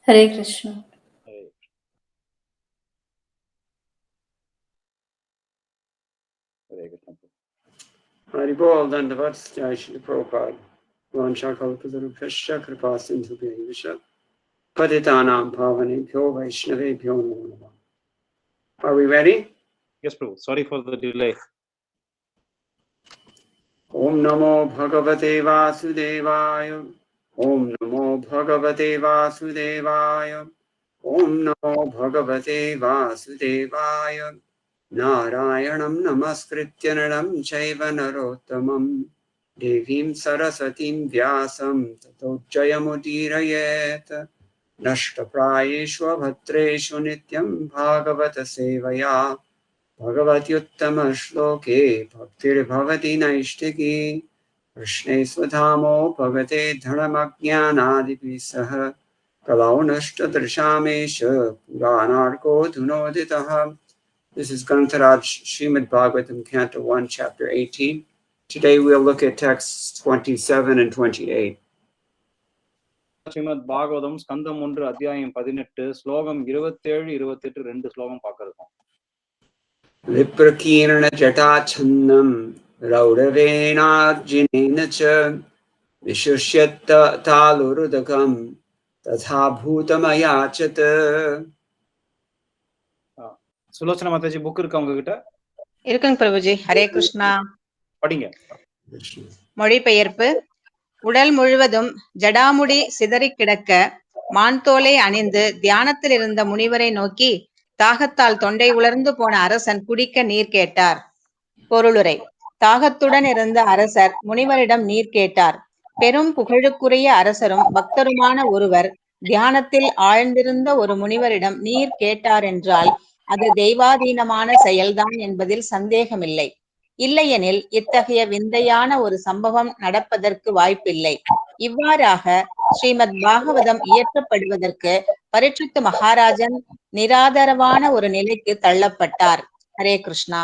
Hare Krishna. Hare Krishna. Haribol Dandavat Jai Shri Prabhupada. Vanchakalpatarubhyasya Kripa Sindhubhyayasya Patitanam Pavanebhyo Vaishnavebhyo Namo Namah. Are we ready? Yes, Prabhu. Sorry for the delay. Om Namo Bhagavate Vasudevaya. Om Namo Bhagavate Vasudevaya. Om Namo Bhagavate Vasudevaya. Narayanam Namaskritya Naram Chaiva Narottamam Devim Sarasatim Vyasam Tato Jayamudirayet Nashtaprayeshu Bhatreshu Nityam Bhagavata Sevaya Bhagavati Uttama Shloke Bhaktir Bhavati Naishtiki Krishne Swadhamo Bhagate Dhanamagnyanadipi Saha Kalau Nashta Drishamesha Puranarko Dhunoditaha. This is Grantaraj Srimad Bhagavatam, Canto 1, Chapter 18. Today we'll look at texts 27 and 28. Srimad Bhagavatam ஸ்கந்தம் 1 அத்தியாயம் 18 ஸ்லோகம் 27-28 2 ஸ்லோகம் பார்க்க இருக்கோம். Viprakirana Jatachandam Raudavenarjinena cha Vishushyatta Talurudakam Tatha Bhutamayachata. Sulochana Mataji book இருக்கா உங்ககிட்ட? இருக்குங்க பிரபுஜி. ஹரே கிருஷ்ணா. படிங்க. மொழிபெயர்ப்பு. உடல் முழுவதும் ஜடாமுடி சிதறி கிடக்க மான்தோலை அணிந்து தியானத்தில் இருந்த முனிவரை நோக்கி தாகத்தால் தொண்டை உலர்ந்து போன அரசன் குடிக்க நீர் கேட்டார். பொருளுரை. தாகத்துடன் இருந்த அரசர் முனிவரிடம் நீர் கேட்டார். பெரும் புகழுக்குரிய அரசரும் பக்தருமான ஒருவர் தியானத்தில் ஆழ்ந்திருந்த ஒரு முனிவரிடம் நீர் கேட்டார் என்றால் அது தெய்வாதீனமான செயல்தான் என்பதில் சந்தேகமில்லை. இல்லையெனில் இத்தகைய விந்தையான ஒரு சம்பவம் நடப்பதற்கு வாய்ப்பில்லை. இவ்வாறாக ஸ்ரீமத் பாகவதம் இயற்றப்படுவதற்கு பரீட்சித்து மகாராஜன் நிராதரவான ஒரு நிலைக்கு தள்ளப்பட்டார். Hare Krishna.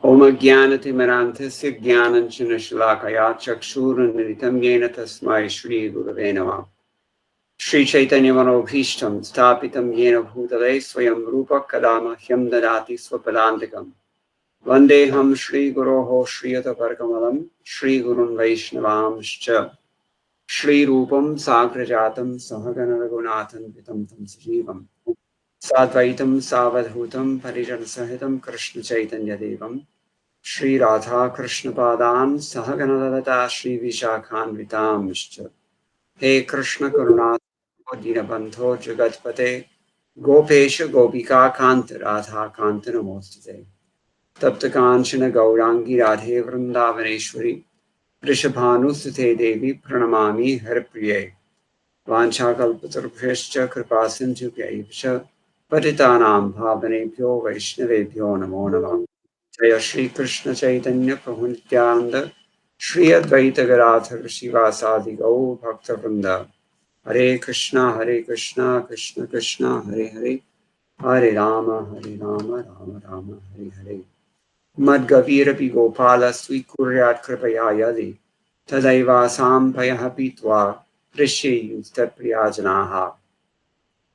Om Jnanati Marantasya Jnananchana Shalakaya Chakshuruniritam Yena Tasmai Shri Gurave Namah. Shri Chaitanya Manobhishtam Stapitam Yena Bhutale Swayam Rupa Kadama Hyam Dadati Swapadantikam Vandeham Shri Guroho Shriyata Parkamalam Shri Gurun Vaishnavamscha Shri Rupam Sagrajatam Sahagana Raghunathan Vitam Tam Sajivam Sadvaitam Savadhutam Parijan Sahitam Krishna Chaitanya Devam Shri Radha Krishna Padan Sahagana Lalata Shri Vishakhan Vitamscha He Krishna Karuna Dinabandho Jagatpate Gopesha Gopika Kanta Radha Kanta Namostate Tapta Kanchana Gaurangi Radhe Vrindavaneshwari Vrishabhanu Sute Devi Pranamami Haripriye Vanchakalpatarubhyascha Kripasindhubhyaivascha Patitanam Bhavanebhyo Vaishnavebhyo Namo Namah. Jaya Shri Krishna Chaitanya Prabhu Nityananda Shri Advaita Gadadhar Shivasadi Gaur Bhakta Vrinda. Hare Krishna Krishna Krishna Hare Hare Hare Rama Rama Rama Hare Hare. Madgavirapi Gopala Swikuryat Kripaya Yadi Tadaiva Sampayah Pitva Prishayustat Priyajanaha.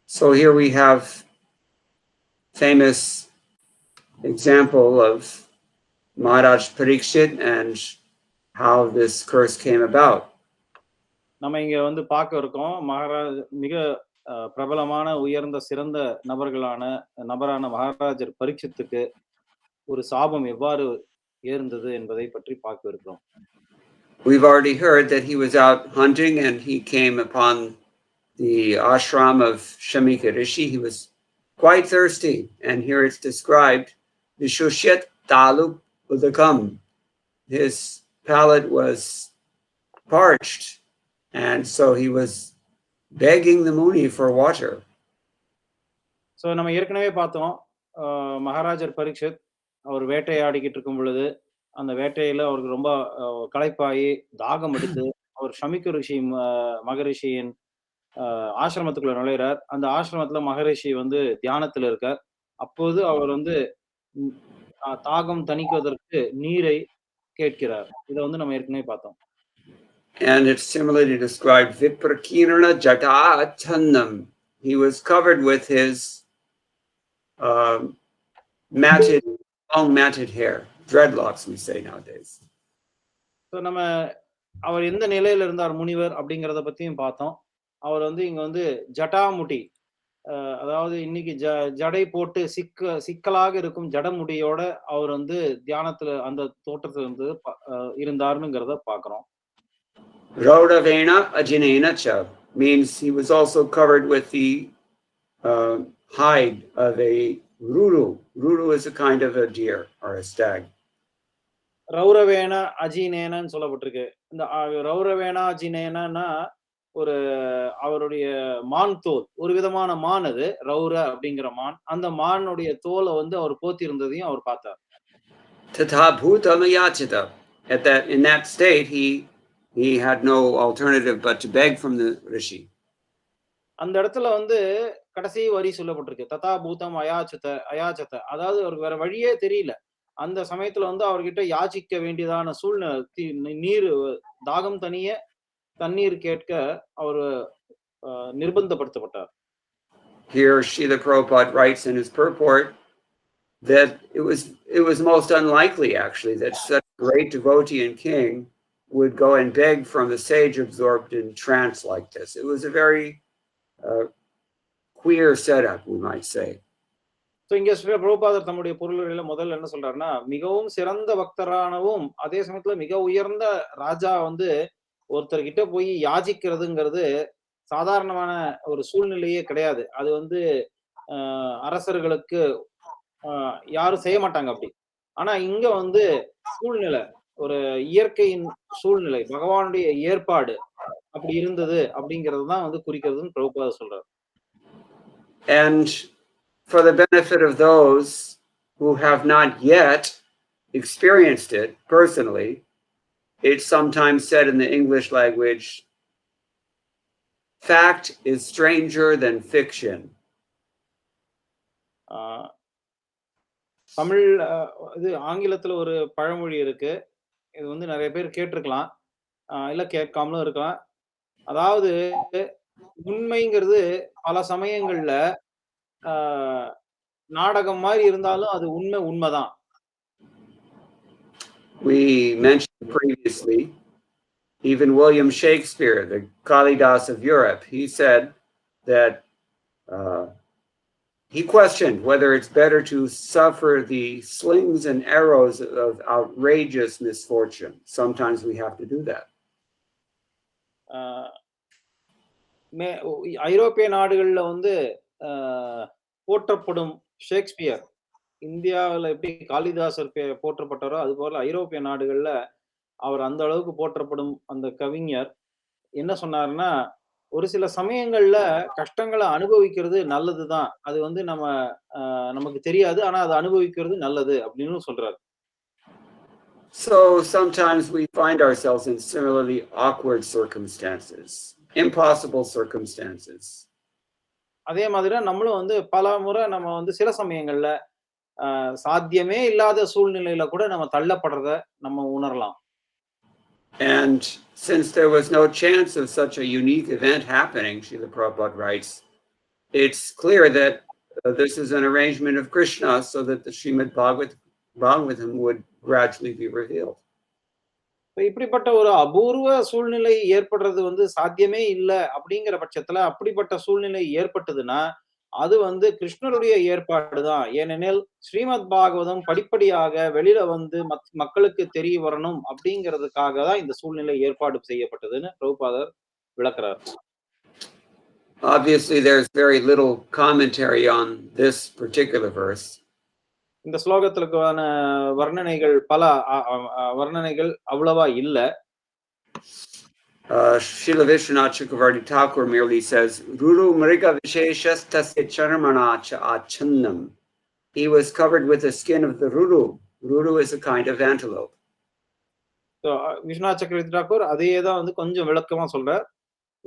So here we have famous example of Maharaj Parikshit and how this curse came about. நம்ம இங்க வந்து பார்க்க இருக்கோம் மகாராஜ் மிக பிரபலமான உயர்ந்த சிறந்த நபரான மகாராஜர் பரீட்சித்துக்கு ஒரு சாபம் எவ்வாறு ஏர்ந்தது என்பதை பற்றி பார்க்க இருக்கிறோம். We've already heard that he was out hunting and he came upon the ashram of Shamika Rishi. He was quite thirsty, and here it's described Vishushit Talu Udakam. His palate was parched, and so he was begging the Muni for water. So நம்ம ஏற்கனவே பார்த்தோம் மகாராஜர் பரீட்சித் அவர் வேட்டையாடிக்கிட்டு இருக்கும் பொழுது அந்த வேட்டையில அவருக்கு ரொம்ப களைப்பாகி தாகம் எடுத்து அவர் ஷமிக்க ரிஷி மகரிஷியின் ஆசிரமத்துக்குள்ள நுழைகிறார். அந்த ஆசிரமத்துல மகரிஷி வந்து தியானத்துல இருக்கார். அப்போது அவர் வந்து தாகம் தணிக்குவதற்கு நீரை கேட்கிறார். இதை வந்து நம்ம ஏற்கனவே பார்த்தோம். And it's similarly described Viprakirana Jata Channam. He was covered with his matted, long matted hair. Dreadlocks, we say nowadays. So நம்ம அவர் எந்த நிலையில இருந்தார் முனிவர் அப்படிங்கிறத பத்தியும் பார்த்தோம். அவர் வந்து இங்க வந்து ஜட்டாமுடி, அதாவது இன்னைக்கு ஜடை போட்டு சிக்கலாக இருக்கும் ஜடமுடியோட அவர் வந்து தியானத்துல அந்த தோற்றத்துல இருந்து இருந்தாருங்கிறத பார்க்கிறோம். Rauravena Ajinena Cha means he was also covered with the hide of a ruru. Ruru is a kind of a deer or a stag. ரௌரவேன அஜினேனன்னு சொல்லப்பட்டிருக்கு. இந்த ரௌரவேனா அஜினேனா ஒரு அவருடைய மான் தோல், ஒரு விதமான மான் அது, ரௌர அப்படிங்கிற மான். அந்த மானுடைய தோலை வந்து அவர் போத்தி இருந்ததையும் அவர் பார்த்தார். Tatha bhutamayachita. In that state, he had no alternative but to beg from the rishi. அந்த இடத்துல வந்து கடைசி வரி சொல்லப்பட்டிருக்கு. ததா பூதம் அயாச்சத. அதாவது அவருக்கு வேற வழியே தெரியல. அந்த சமயத்துல வந்து அவர்கிட்ட யாச்சிக்க வேண்டியதான சூழ்நிலை, நீர் தாகம் தணிய தண்ணீர் கேட்க அவர் நிர்பந்தப்படுத்தப்பட்டார். Here Srila Prabhupada writes in his purport that it was most unlikely actually that such a great devotee and king would go and beg from a sage absorbed in trance like this. It was a very queer setup, we might say. So இங்க ஸ்ரீ பிரபுபாதர் தம்முடைய பொருளுரையில முதல்ல என்ன சொல்றாருன்னா, மிகவும் சிறந்த பக்தரானவும் அதே சமயத்துல மிக உயர்ந்த ராஜா வந்து ஒருத்தர்கிட்ட போய் யாசிக்கிறதுங்கிறது சாதாரணமான ஒரு சூழ்நிலையே கிடையாது. அது வந்து அரசர்களுக்கு யாரும் செய்ய மாட்டாங்க அப்படி. ஆனா இங்க வந்து சூழ்நிலை, ஒரு இயற்கையின் சூழ்நிலை, பகவானுடைய ஏற்பாடு அப்படி இருந்தது அப்படிங்கிறது தான் வந்து குறிக்கிறதுன்னு பிரபுபாதர் சொல்றாரு. And for the benefit of those who have not yet experienced it personally, it's sometimes said in the English language, fact is stranger than fiction. Tamil இது ஆங்கிலத்துல ஒரு பழமொழி இருக்கு. இது வந்து நிறைய பேர் கேட்டிருக்கலாம், இல்ல கேட்காமலும் இருக்கலாம். அதாவது உண்மைங்கிறது பல சமயங்கள்ல நாடகம் மாதிரி இருந்தாலும் அது உண்மைதான். We mentioned previously, even William Shakespeare, the Kalidas of Europe, he said that he questioned whether it's better to suffer the slings and arrows of outrageous misfortune. Sometimes we have to do that. ஐரோப்பிய நாடுகள்ல வந்து போற்றப்படும் Shakespeare, இந்தியாவில் எப்படி காளிதாசர் போற்றப்பட்டாரோ அது போல ஐரோப்பிய நாடுகள்ல அவர் அந்த அளவுக்கு போற்றப்படும் அந்த கவிஞர் என்ன சொன்னாருன்னா, ஒரு சில சமயங்கள்ல கஷ்டங்களை அனுபவிக்கிறது நல்லதுதான். அது வந்து நமக்கு தெரியாது, ஆனா அதை அனுபவிக்கிறது நல்லது அப்படின்னு சொல்றாரு. So sometimes we find ourselves in similarly awkward circumstances, impossible circumstances. அதே மாதிரி நம்மளும் வந்து பல முறை நம்ம வந்து சில சமயங்கள்ல சாத்தியமே இல்லாத சூழ்நிலையில கூட நம்ம தள்ளப்படுறத நம்ம உணரலாம். And since there was no chance of such a unique event happening, Srila Prabhupada writes, it's clear that this is an arrangement of Krishna so that the Srimad Bhagavatam would gradually be revealed. இப்படிப்பட்ட ஒரு அபூர்வ சூழ்நிலை ஏற்படுறது வந்து சாத்தியமே இல்லை அப்படிங்கிற பட்சத்துல அப்படிப்பட்ட சூழ்நிலை ஏற்பட்டதுன்னா அது வந்து கிருஷ்ணருடைய ஏற்பாடுதான். ஏனெனில் ஸ்ரீமத் பாகவதம் படிப்படியாக வெளியில வந்து மக்களுக்கு தெரிய வரணும் அப்படிங்கிறதுக்காக தான் இந்த சூழ்நிலை ஏற்பாடு செய்யப்பட்டதுன்னு பிரபுபாதர் விளக்குறார். Obviously, there's very little commentary on this particular verse. இந்த ஸ்லோகத்துக்கான வர்ணனைகள் அவ்வளவா இல்ல. Srila Vishwanath Chakravarti Thakur merely says, Ruru Mriga Visheshas Tasya Charmana Cha Achannam. He was covered with the skin of the Ruru. Ruru is a kind of antelope. So, Vishwanath Chakravarti Thakur அதே தான் வந்து கொஞ்சம் விளக்கமா சொல்றார்.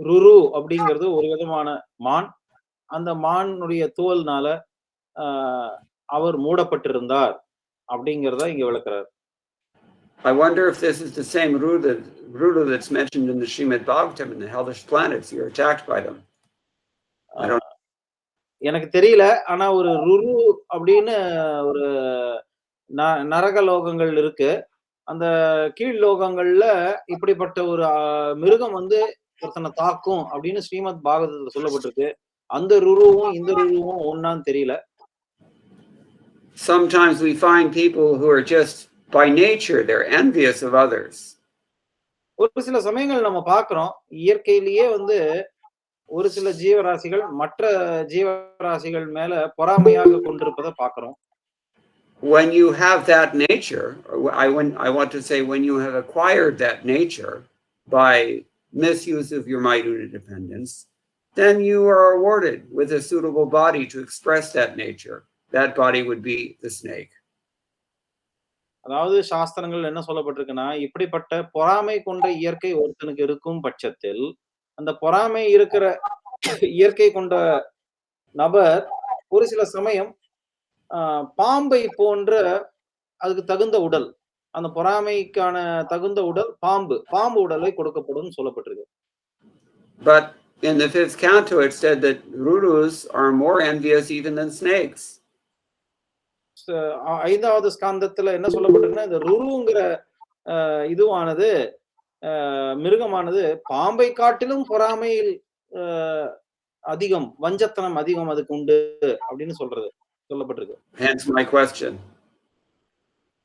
ருரு அப்படிங்கிறது ஒரு விதமான மான். அந்த மானுடைய தோல்னால அவர் மூடப்பட்டிருந்தார் அப்படிங்கிறத இங்க விளக்குறார். I wonder if this is the same Rudu that's mentioned in the Srimad Bhagavatam in the hellish planets. You're attacked by them. I don't. எனக்கு தெரியல. ஆனா ஒரு ருரு அப்படின்னு ஒரு நரக லோகங்கள் இருக்கு. அந்த கீழ் லோகங்கள்ல இப்படிப்பட்ட ஒரு மிருகம் வந்து ஒருத்தன தாக்கும் அப்படின்னு ஸ்ரீமத் பாகவதத்துல சொல்லப்பட்டிருக்கு. அந்த ருருவும், இந்த ருருவும் ஒண்ணான்னு தெரியல. Sometimes we find people who are just by nature they're envious of others. ஒரு சில சமயங்கள் நம்ம பார்க்கிறோம். இயற்கையிலேயே வந்து ஒரு சில ஜீவராசிகள் மற்ற ஜீவராசிகள் மேல பொறாமையாக கொண்டிருப்பத பார்க்கிறோம். When you have that nature, I want to say when you have acquired that nature by misuse of your might and independence, then you are awarded with a suitable body to express that nature. That body would be the snake. அதாவது சாஸ்திரங்கள் என்ன சொல்லப்பட்டிருக்குன்னா, இப்படிப்பட்ட பொறாமை கொண்ட இயற்கை ஒருத்தனுக்கு இருக்கும் பட்சத்தில், அந்த பொறாமை இருக்கிற இயற்கை கொண்ட நபர் ஒரு சில சமயம் அ பாம்பை போன்ற அதுக்கு தகுந்த உடல். அந்த பொறாமைக்கான தகுந்த உடல் பாம்பு. பாம்பு உடலை கொடுக்கப்படும்னு சொல்லப்பட்டிருக்கு. But in the fifth canto, it said that Rurus are more envious even than snakes. 5வது ஸ்காந்தத்துல என்ன சொல்லப்பட்டிருக்குன்னா, இந்த ருருங்கிற இதுவானது மிருகமானது பாம்பை காட்டிலும் பொறாமையில் அ அதிகம், வஞ்சத்தனம் அதிகம் அதுக்கு உண்டு அப்படின்னு சொல்லப்பட்டிருக்கு. Hence my question.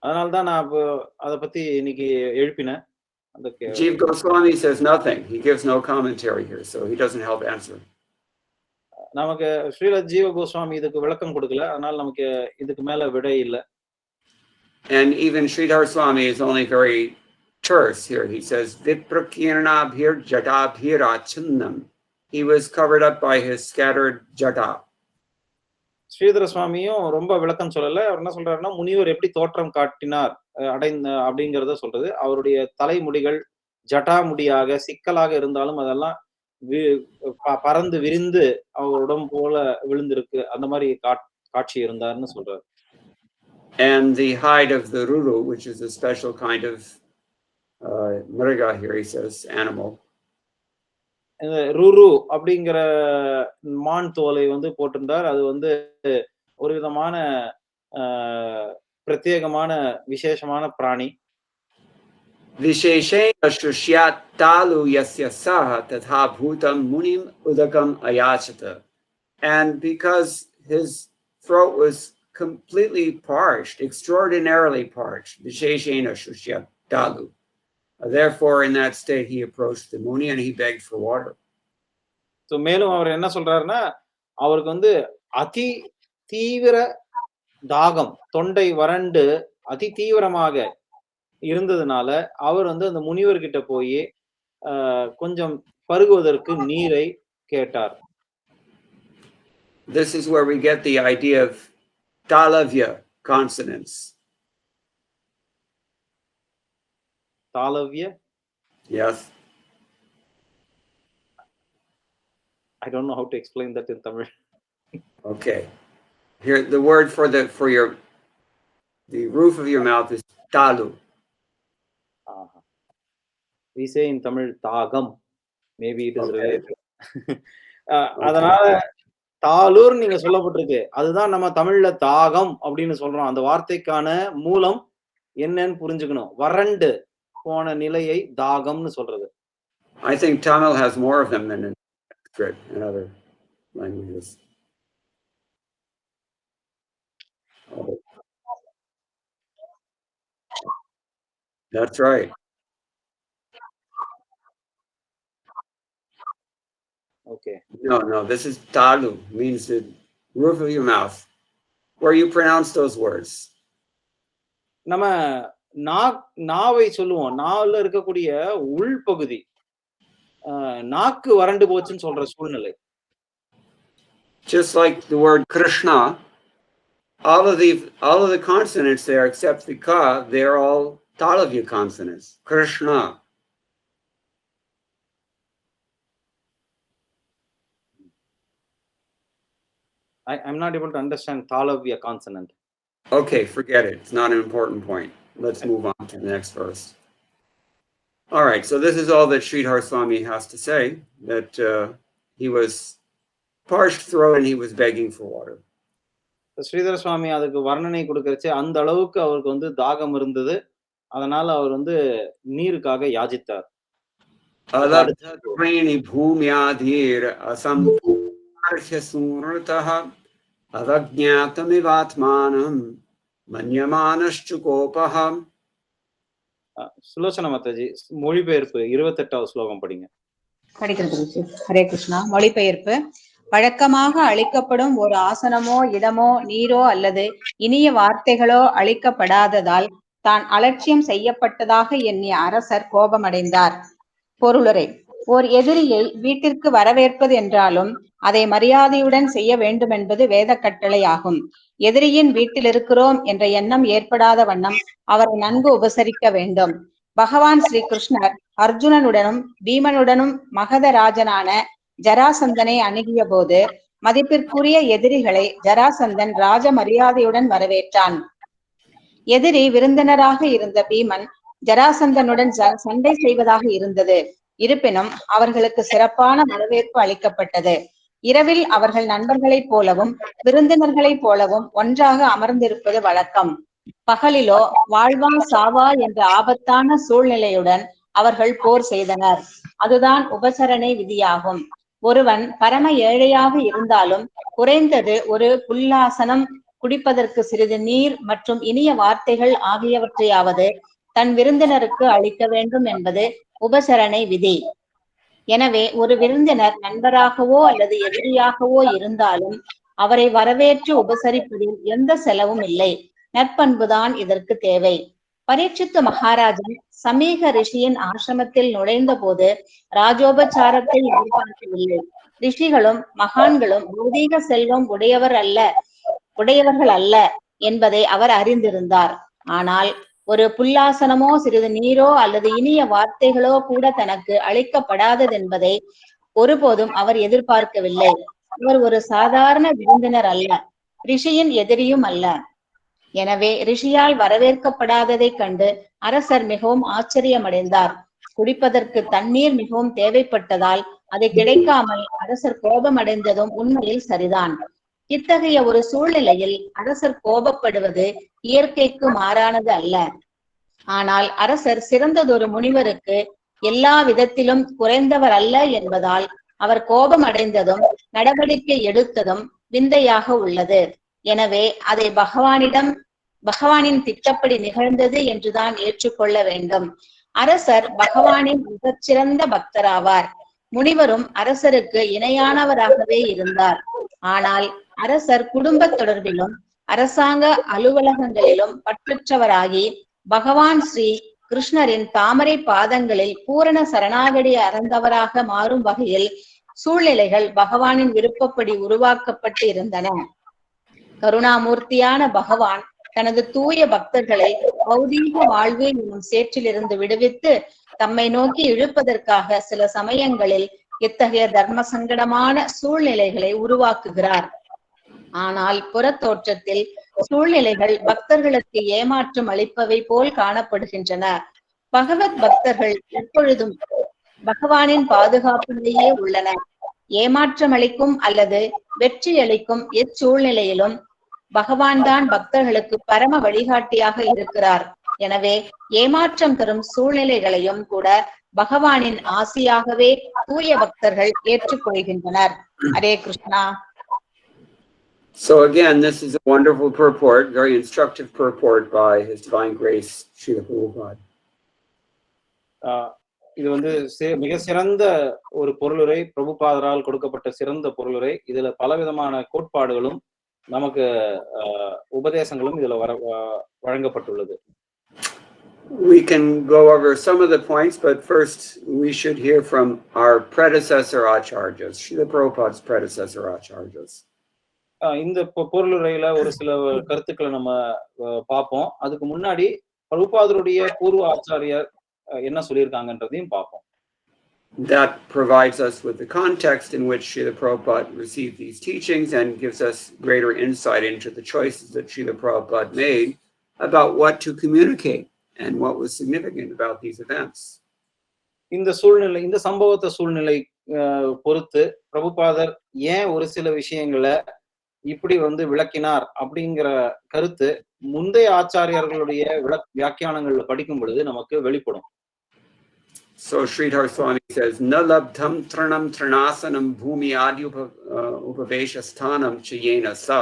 அதனால தான் நான் இப்போ அத பத்தி இன்னைக்கு எழுப்பினேன். அந்த Jiva Goswami says nothing. He gives no commentary here, so he doesn't help answer. நமக்கு ஸ்ரீல ஜீவ கோஸ்வாமி இதுக்கு விளக்கம் கொடுக்கல. அதனால நமக்கு இதுக்கு மேல விடை இல்ல. And even Sridhar Swami is only very terse here. He says, Viprakiranabhir jadabhira chinnam. He was covered up by his scattered jada. Sridhara சுவாமியும் ரொம்ப விளக்கம் சொல்லல. அவர் என்ன சொல்றாருன்னா, முனிவர் எப்படி தோற்றம் காட்டினார் அப்படிங்கிறத சொல்றது. அவருடைய தலைமுடிகள் ஜட்டாமுடியாக, சிக்கலாக இருந்தாலும் அதெல்லாம் வி பறந்து விரிந்து அவர் உடம்பு போல விழுந்திருக்கு. அந்த மாரி காட்சி இருந்தார்ன்னு சொல்றாரு. And the hide of the ruru, which is a special kind of mriga here, he says, animal. இந்த ருரு அப்படிங்கிற மான் தோலை வந்து போட்டிருந்தார். அது வந்து ஒரு விதமான பிரத்யேகமான விசேஷமான பிராணி. Visheshena shusyat talu yasya saha tatha bhutam munim udakam ayachata. And because his throat was completely parched, extraordinarily parched, Visheshena shusyat talu. Therefore, in that state, he approached the Muni and he begged for water. So, மேலும் அவர் என்ன சொல்றாருன்னா, அவருக்கு வந்து அதி தீவிர தாகம், தொண்டை வறண்டு அதி தீவிரமாக இருந்ததுனால, அவர் வந்து அந்த முனிவர்கிட்ட போய் கொஞ்சம் பருகுவதற்கு நீரை கேட்டார். This is where we get the idea of talavya consonants. Talavya? Yes. I don't know how to explain that in Tamil. Okay. Here, the word for the roof of your mouth is talu. We say in Tamil தாகம். Maybe it is related. அதனால தாலூர் நீங்க சொல்லப்பட்டிருக்கு. அதுதான் நம்ம தமிழ்ல தாகம் அப்படின்னு சொல்றோம். அந்த வார்த்தைக்கான மூலம் என்னன்னு புரிஞ்சுக்கணும். வறண்டு போன நிலையை தாகம்னு சொல்றது. I think Tamil has more of them than in Sanskrit and other languages. That's right. Okay. No, this is talu, means the roof of your mouth. Where you pronounce those words. நம்ம நாவை சொல்லுவோம். நாவுல இருக்கக்கூடிய உள்பகுதி நாக்கு வறண்டு போச்சுன்னு சொல்ற சூழ்நிலை. Just like the word Krishna, all of the consonants there except the ka, they're all talavya consonants. Krishna. I'm not able to understand talavya consonant. Okay, forget it. It's not an important point. Let's move on to the next verse. All right, so this is all that Sridhar Swami has to say, that he was parched throat and he was begging for water. Sridhara சுவாமி அதுக்கு வர்ணனை கொடுக்கறச்சு அந்த அளவுக்கு அவருக்கு வந்து தாகம் இருந்தது. அதனால அவர் வந்து நீருக்காக யாசித்தார். அலப்தத்வேணி பூம்யாதீர் அசம்பூர்ண சூர்ணதः அவஜ்ஞாதமிவாத்மானம் மன்யமானஷ்சு கோபः. சுலோச்சன மாதாஜி, மொழிபெயர்ப்பு 28வது ஸ்லோகம் படிங்க. படிக்கிறது. ஹரே கிருஷ்ணா. மொழிபெயர்ப்பு. வழக்கமாக அளிக்கப்படும் ஒரு ஆசனமோ இடமோ நீரோ அல்லது இனிய வார்த்தைகளோ அளிக்கப்படாததால் தான் அலட்சியம் செய்யப்பட்டதாக எண்ணிய அரசர் கோபமடைந்தார். பொருளுரை. ஓர் எதிரியை வீட்டிற்கு வரவேற்பது என்றாலும் அதை மரியாதையுடன் செய்ய வேண்டுமென்பது வேத கட்டளை ஆகும். எதிரியின் வீட்டில் இருக்கிறோம் என்ற எண்ணம் ஏற்படாத வண்ணம் அவரை நன்கு உபசரிக்க வேண்டும். பகவான் ஸ்ரீ கிருஷ்ணர் அர்ஜுனனுடனும் பீமனுடனும் மகதராஜனான ஜராசந்தனை அணுகிய போது மதிப்பிற்குரிய எதிரிகளை ஜராசந்தன் ராஜ மரியாதையுடன் வரவேற்றான். எதிரி விருந்தினராக இருந்த பீமன் ஜராசந்தனுடன் சண்டை செய்வதாக இருந்தது. இருப்பினும் அவர்களுக்கு சிறப்பான வரவேற்பு அளிக்கப்பட்டது. இரவில் அவர்கள் நண்பர்களைப் போலவும் விருந்தினர்களைப் போலவும் ஒன்றாக அமர்ந்திருப்பது வழக்கம். பகலிலோ வாழ்வா சாவா என்ற ஆபத்தான சூழ்நிலையுடன் அவர்கள் போர் செய்தனர். அதுதான் உபசரணை விதியாகும். ஒருவன் பரம ஏழையாக இருந்தாலும் குறைந்தது ஒரு புல்லாசனம், குடிப்பதற்கு சிறிது நீர் மற்றும் இனிய வார்த்தைகள் ஆகியவற்றையாவது தன் விருந்தினருக்கு அளிக்க வேண்டும் என்பது உபசரணை விதி. எனவே ஒரு விருந்தினர் நண்பராகவோ அல்லது எதிரியாகவோ இருந்தாலும் அவரை வரவேற்று உபசரிப்பதில் எந்த செலவும் இல்லை. நற்பண்புதான் இதற்கு தேவை. பரீட்சித்து மகாராஜன் சமீக ரிஷியின் ஆசிரமத்தில் நுழைந்த போது ராஜோபச்சாரத்தை எதிர்பார்க்கவில்லை. ரிஷிகளும் மகான்களும் பௌதீக செல்வம் உடையவர்கள் அல்ல என்பதை அவர் அறிந்திருந்தார். ஆனால் ஒரு புல்லாசனமோ சிறிது நீரோ அல்லது இனிய வார்த்தைகளோ கூட தனக்கு அளிக்கப்படாததென்பதை ஒருபோதும் அவர் எதிர்பார்க்கவில்லை. அவர் ஒரு சாதாரண விருந்தினர் அல்ல, ரிஷியின் எதிரியும் அல்ல. எனவே ரிஷியால் வரவேற்கப்படாததை கண்டு அரசர் மிகவும் ஆச்சரியமடைந்தார். குடிப்பதற்கு தண்ணீர் மிகவும் தேவைப்பட்டதால் அதை கிடைக்காமல் அரசர் கோபமடைந்ததும் உண்மையில் சரிதான். இத்தகைய ஒரு சூழ்நிலையில் அரசர் கோபப்படுவது இயற்கைக்கு மாறானது அல்ல. ஆனால் அரசர் சிறந்ததொரு முனிவருக்கு எல்லா விதத்திலும் குறைந்தவர் அல்ல என்பதால் அவர் கோபம் அடைந்ததும் நடவடிக்கை எடுத்ததும் விந்தையாக உள்ளது. எனவே அதை பகவானின் திட்டப்படி நிகழ்ந்தது என்றுதான் ஏற்றுக்கொள்ள வேண்டும். அரசர் பகவானின் மிகச்சிறந்த பக்தராவார். முனிவரும் அரசருக்கு இணையானவராகவே இருந்தார். ஆனால் அரசர் குடும்ப தொடர்பிலும் அரசாங்க அலுவலகங்களிலும் பற்றற்றவராகி பகவான் ஸ்ரீ கிருஷ்ணரின் தாமரை பாதங்களில் பூரண சரணாகதி அடைந்தவராக மாறும் வகையில் சூழ்நிலைகள் பகவானின் விருப்பப்படி உருவாக்கப்பட்டு இருந்தன. கருணாமூர்த்தியான பகவான் தனது தூய பக்தர்களை பௌதீக வாழ்வு என்னும் சேற்றிலிருந்து விடுவித்து தம்மை நோக்கி இழுப்பதற்காக சில சமயங்களில் இத்தகைய தர்ம சங்கடமான சூழ்நிலைகளை உருவாக்குகிறார். ஆனால் புறத்தோற்றத்தில் சூழ்நிலைகள் பக்தர்களுக்கு ஏமாற்றம் அளிப்பவை போல் காணப்படுகின்றன. பகவத் பக்தர்கள் எப்பொழுதும் பகவானின் பாதுகாப்பிலேயே உள்ளனர். ஏமாற்றம் அளிக்கும் அல்லது வெற்றி அளிக்கும் எச்சூழ்நிலையிலும் பகவான் தான் பக்தர்களுக்கு பரம வழிகாட்டியாக இருக்கிறார். எனவே ஏமாற்றம் தரும் சூழ்நிலைகளையும் கூட பகவானின் ஆசியாகவே தூய பக்தர்கள் ஏற்றுக்கொள்கின்றனர். Hare Krishna. So again, this is a wonderful purport, very instructive purport by His Divine Grace, Srila Prabhupada. இது வந்து மிக சிறந்த ஒரு பொருளுரை, பிரபுபாதரால் கொடுக்கப்பட்ட சிறந்த பொருளுரை. இதுல பலவிதமான கோட்பாடுகளும் நமக்கு உபதேசங்களும் இதுல வழங்கப்பட்டுள்ளது. We can go over some of the points, but first we should hear from our predecessor acharyas, Srila Prabhupada's predecessor acharyas. இந்த பொருளுரையில ஒரு சில கருத்துக்களை நம்ம பார்ப்போம். அதுக்கு முன்னாடி பிரபுபாதருடைய பூர்வ ஆச்சாரியர் என்ன சொல்லியிருக்காங்கன்றதையும் பார்ப்போம். That provides us with the context in which Srila Prabhupada received these teachings and gives us greater insight into the choices that Srila Prabhupada made about what to communicate and what was significant about these events. இந்த சூழ்நிலை, இந்த சம்பவத்தை சூழ்நிலை பொறுத்து பிரபுபாதர் ஏன் ஒரு சில விஷயங்களை இப்படி விளக்கினார் அப்படிங்கிற கருத்து முந்தைய ஆச்சாரியர்களுடைய வியாக்கியானங்கள்ல படிக்கும் பொழுது நமக்கு வெளிப்படும். So Sridhar Swami says, "Na labdham tranam tranasanam bhumi adi upavesha sthanam chayena sa,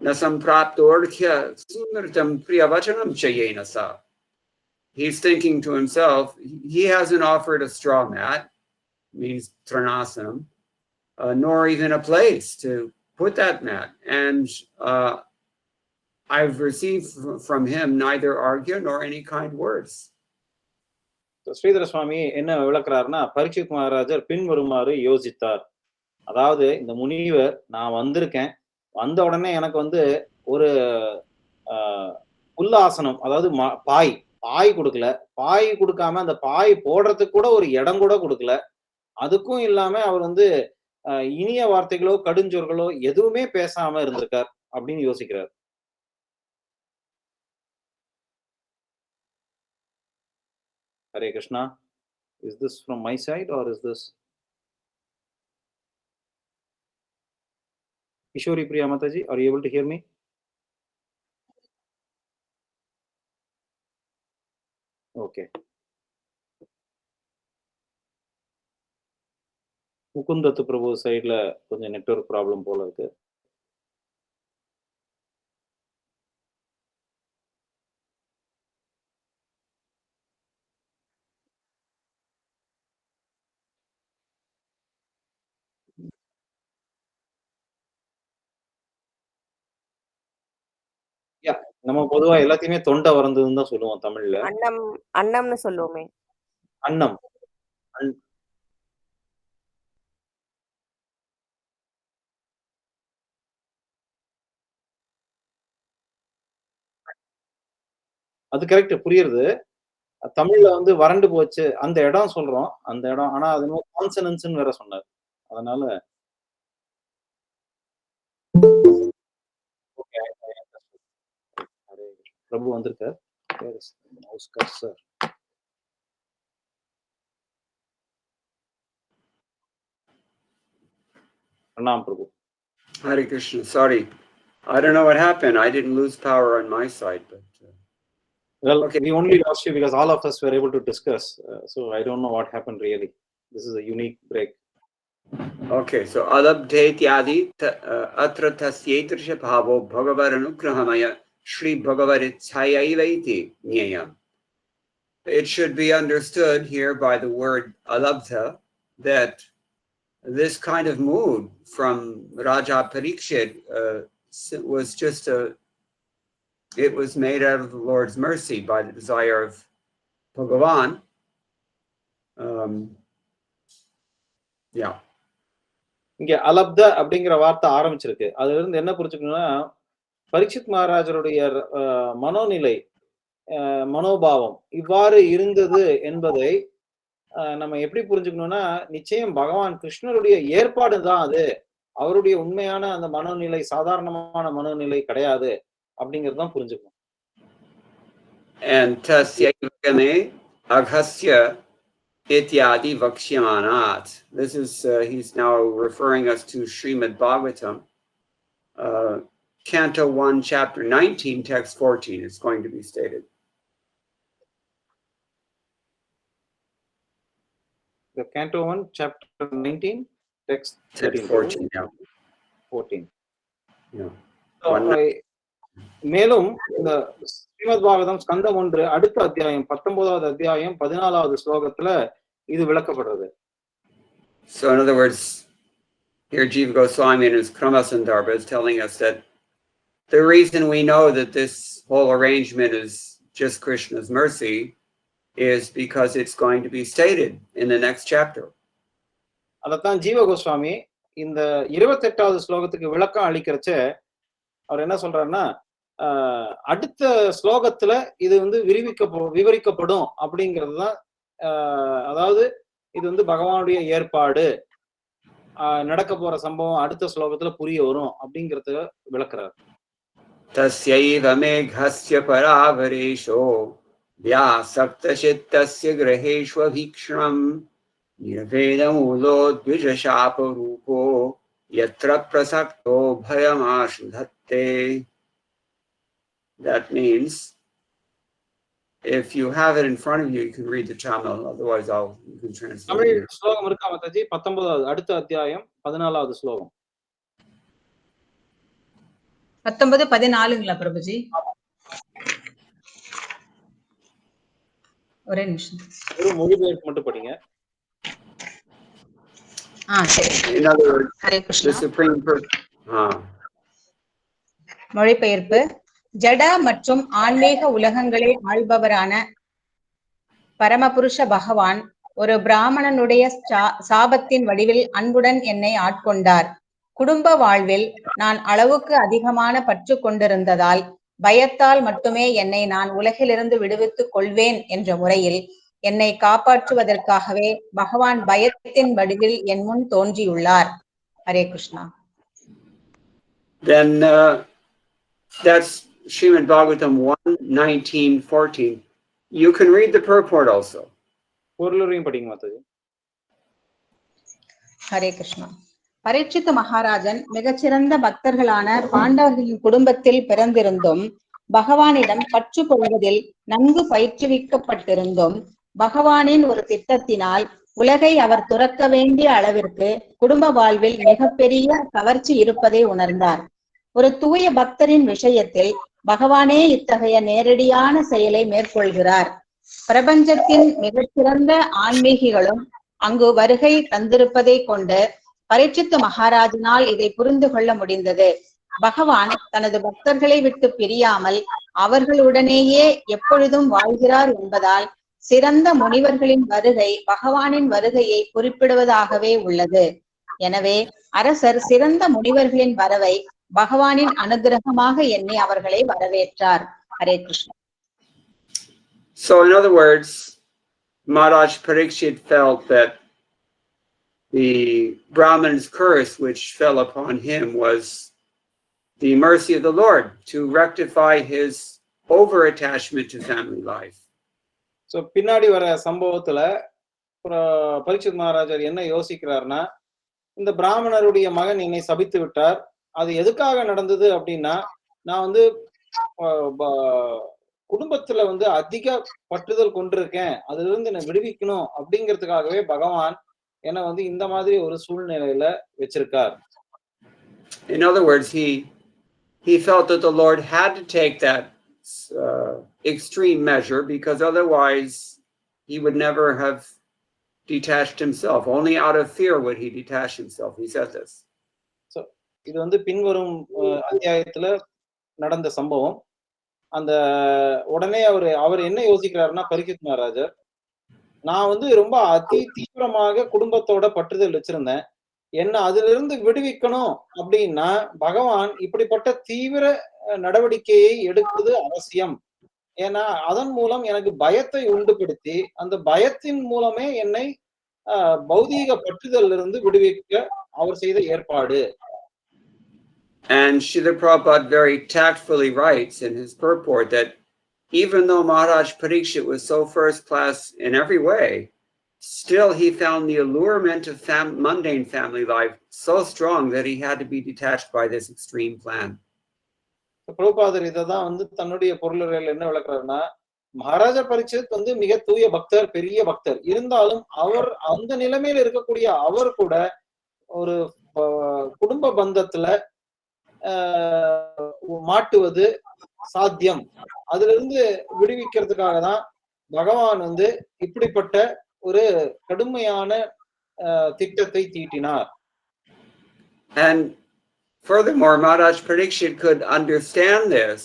na sampraptorkhya sumirtam priyavachanam chayena sa." He's thinking to himself, he hasn't offered a straw mat, means tranasanam, nor even a place to put that mat. And I've received from him neither argya nor any kind words. Sridhara சுவாமி என்ன விளக்குறாருன்னா, பரீட்சித் மகாராஜர் பின்வருமாறு யோசித்தார். அதாவது, இந்த முனிவர் நான் வந்திருக்கேன், வந்த உடனே எனக்கு ஒரு புல்லாசனம், அதாவது பாய் கொடுக்கல. பாய் கொடுக்காம அந்த பாய் போடுறதுக்கு கூட ஒரு இடம் கூட கொடுக்கல. அதுக்கும் இல்லாம அவர் இனிய வார்த்தைகளோ கடுஞ்சொற்களோ எதுவுமே பேசாம இருந்திருக்கார் அப்படின்னு யோசிக்கிறார். Hare Krishna. Is this from my side or is this Kishori Priya Mataji? Are you able to hear me? Okay. Mukunda Prabhu சைடுல கொஞ்சம் நெட்வொர்க் ப்ராப்ளம் போல இருக்கு. நம்ம பொதுவா எல்லாத்தையுமே தொண்டை வறந்ததுன்னு தான் சொல்லுவோம் தமிழ்ல. அன்னம்னு சொல்லுவோமே. அன்னம். அது கரெக்ட், புரியுது. தமிழ்ல வறண்டு போச்சு அந்த இடம் சொல்றோம், அந்த இடம். ஆனா அது கான்சனன்ஸ்னு வேற சொன்னார். அதனால பிரபு வந்திருக்கார். நமஸ்கார் sir. Pranam Prabhu. Hare Krishna. Sorry, I don't know what happened. I didn't lose power on my side, but well, okay. We only lost you because all of us were able to discuss. So I don't know what happened really. This is a unique break. Okay, so alabdhetyadi atra tasyetrasha bhavo bhagavar anugrahamaya Shri Bhagavarichhayaivati nyayam. It should be understood here by the word alabdha that this kind of mood from Raja Parikshit was just it was made out of the Lord's mercy by the desire of Bhagavan. Yeah. இங்க அலப்த அப்படிங்கிற வார்த்தை ஆரம்பிச்சிருக்கு. அதுல இருந்து என்ன புரிஞ்சுக்கணும்னா, பரீட்சித் மகாராஜருடைய மனோநிலை, மனோபாவம் இவ்வாறு இருந்தது என்பதை நம்ம எப்படி புரிஞ்சுக்கணும்னா, நிச்சயம் பகவான் கிருஷ்ணருடைய ஏற்பாடு தான் அது. அவருடைய உண்மையான அந்த மனோநிலை சாதாரணமான மனோநிலை கிடையாது அப்படிங்கிறது தான் புரிஞ்சுக்கணும். And tasyagame aghasya ityadi vaksyamanat. This is he's now referring us to Srimad Bhagavatam, Canto 1, Chapter 19, Text 14. It's going to be stated. The Canto 1, Chapter 19, Text 14. Yeah. 14. Yeah. மேலும் இந்த ஸ்ரீமத் பாகவதம் ஸ்கந்தம் 1 அடுத்த அத்தியாயம் 19வது அத்தியாயம் 14வது ஸ்லோகத்துல இது விளக்கப்படுறது. So in other words, here Jiva Goswami in his Kramasandarbha is telling us that the reason we know that this whole arrangement is just Krishna's mercy is because it's going to be stated in the next chapter. அதத்தான் ஜீவ கோஸ்வாமி இந்த 28வது ஸ்லோகத்துக்கு விளக்கம் அளிக்கிறச்ச அவர் என்ன சொல்றாருன்னா, அடுத்த ஸ்லோகத்துல இது விவரிக்கப்படும் அப்படிங்கிறது தான். அதாவது இது பகவானுடைய ஏற்பாடு, நடக்க போற சம்பவம் அடுத்த ஸ்லோகத்துல புரிய வரும் அப்படிங்கறத விளக்குறாரு. Tasyaiva meghasya paravaresho vyasaktashitasya graheshva bhikshram nirvedamulo dvijashaparupo yatra prasakto bhayamashdhatte. That means, if you have it in front of you, you can read the Tamil. Otherwise, you can translate Tamil it. ஸ்லோகம் இருக்கா மாதாஜி? 19வது அடுத்த அத்தியாயம் 14வது ஸ்லோகம். 19, 14ங்களா பிரபுஜி? ஒரே நிமிஷம். ஒரு மொழிபெயர்ப்பு மட்டும் படிங்க. சரி. In other words, Hare Krishna. the Supreme Person. மொழிபெயர்ப்பு. ஜட மற்றும் ஆன்மீக உலகங்களை ஆள்பவரான பரமபுருஷ பகவான் ஒரு பிராமணனுடைய சாபத்தின் வடிவில் அன்புடன் என்னை ஆட்கொண்டார். குடும்ப வாழ்வில் நான் அளவுக்கு அதிகமான பற்று கொண்டிருந்ததால் பயத்தால் மட்டுமே என்னை நான் உலகிலிருந்து விடுவித்துக் கொள்வேன் என்ற முறையில் என்னை காப்பாற்றுவதற்காகவே பகவான் பயத்தின் வடிவில் என் முன் தோன்றியுள்ளார். Hare Krishna. Then that's Srimad Bhagavatam 1:19-14. You can read the purport also. பொருளுரையும் படிங்க மாதாஜி. ஹரே கிருஷ்ணா. பரீட்சித் மகாராஜன் மிகச்சிறந்த பக்தர்களான பாண்டவர்களின் குடும்பத்தில் பிறந்திருந்தும் பகவானிடம் பற்று கொள்வதில் நன்கு பயிற்றுவிக்கப்பட்டிருந்தும் பகவானின் ஒரு திட்டத்தினால் உலகை அவர் துறக்க வேண்டிய அளவிற்கு குடும்ப வாழ்வில் மிகப்பெரிய கவர்ச்சி இருப்பதை உணர்ந்தார். ஒரு தூய பக்தரின் விஷயத்தில் பகவானே இத்தகைய நேரடியான செயலை மேற்கொள்கிறார். பிரபஞ்சத்தின் மிகச்சிறந்த ஆன்மீகிகளும் அங்கு வருகை தந்திருப்பதை கொண்டு பரீட்சித் மகாராஜனால் இதை புரிந்து கொள்ள முடிந்தது. பகவான் தனது பக்தர்களை விட்டு பிரியாமல் அவர்களுடனேயே எப்பொழுதும் வாழ்கிறார் என்பதால் சிறந்த முனிவர்களின் வருகை பகவானின் வருகையை குறிப்பிடுவதாகவே உள்ளது. எனவே அரசர் சிறந்த முனிவர்களின் வரவை பகவானின் அனுகிரகமாக எண்ணி அவர்களை வரவேற்றார். Hare Krishna. So in other words, Maharaj Parikshit felt that the Brahman's curse which fell upon him was the mercy of the Lord to rectify his over-attachment to family life. So பின்னாடி வர சம்பவத்துல பரீட்சித் மகாராஜர் என்ன யோசிக்கிறார்னா, இந்த பிராமணருடைய மகன் என்னை சபித்து விட்டார். அது எதுக்காக நடந்தது அப்படின்னா, நான் குடும்பத்துல அதிக பற்றுதல் கொண்டிருக்கேன், அதுல இருந்து என்னை விடுவிக்கணும் அப்படிங்கிறதுக்காகவே பகவான் என்ன இந்த மாதிரி ஒரு சூழ்நிலையில வச்சிருக்கார். In other words, he felt that the Lord had to take that extreme measure because otherwise he would never have detached himself. Only out of fear would he detach himself. He said this. So இது பின்வரும் அத்தியாயத்துல நடந்த சம்பவம். அந்த உடனே அவர் என்ன யோசிக்கிறாருன்னா, பரீட்சித் மகாராஜர், நான் ரொம்ப அதி தீவிரமாக குடும்பத்தோட பற்றுதல் வச்சிருந்தேன், என்ன அதுல இருந்து விடுவிக்கணும் அப்படின்னா பகவான் இப்படிப்பட்ட தீவிர நடவடிக்கையை எடுப்பது அவசியம். ஏன்னா அதன் மூலம் எனக்கு பயத்தை உண்டுபடுத்தி அந்த பயத்தின் மூலமே என்னை பௌதீக பற்றுதல் இருந்து விடுவிக்க அவர் செய்த ஏற்பாடு. And Srila Prabhupada very tactfully writes in his purport that even though Maharaj Parikshit was so first class in every way, still he found the allurement of mundane family life so strong that he had to be detached by this extreme plan. பிரபுபாதர் இதான் தன்னுடைய பொருளுரையில் என்ன விளக்குறாருன்னா, மகாராஜா பரீட்சித் மிக தூய பக்தர், பெரிய பக்தர். இருந்தாலும் அவர் அந்த நிலைமையில இருக்கக்கூடிய அவர் கூட ஒரு குடும்ப பந்தத்துல மாட்டுவது சாத்தியம், அதுல இருந்து விடுவிக்கிறதுக்காக தான் பகவான் இப்படிப்பட்ட ஒரு கடுமையான திட்டத்தை தீட்டினார். And furthermore, Maharaj Parikshit could understand this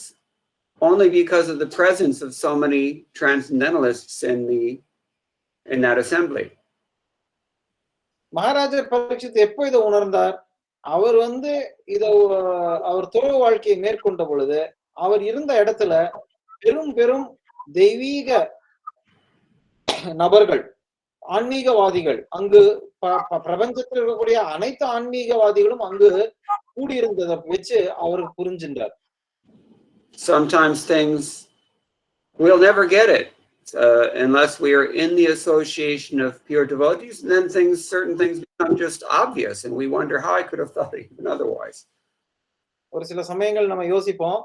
only because of the presence of so many transcendentalists in that assembly. Maharaja Parikshit எப்போ இதை உணர்ந்தார்? அவர் அவர் துறவு வாழ்க்கையை மேற்கொண்ட பொழுது அவர் இருந்த இடத்துல பெரும் பெரும் தெய்வீக நபர்கள், ஆன்மீகவாதிகள், அங்கு பிரபஞ்சத்தில் இருக்கக்கூடிய அனைத்து ஆன்மீகவாதிகளும் அங்கு கூடியிருந்ததை வச்சு அவர் புரிஞ்சின்றார். sometimes things, we'll never get it unless we are in the association of pure devotees, and then certain things become just obvious, and we wonder how I could have thought it even otherwise. ஒரு சில சமயங்கள் நம்ம யோசிப்போம்,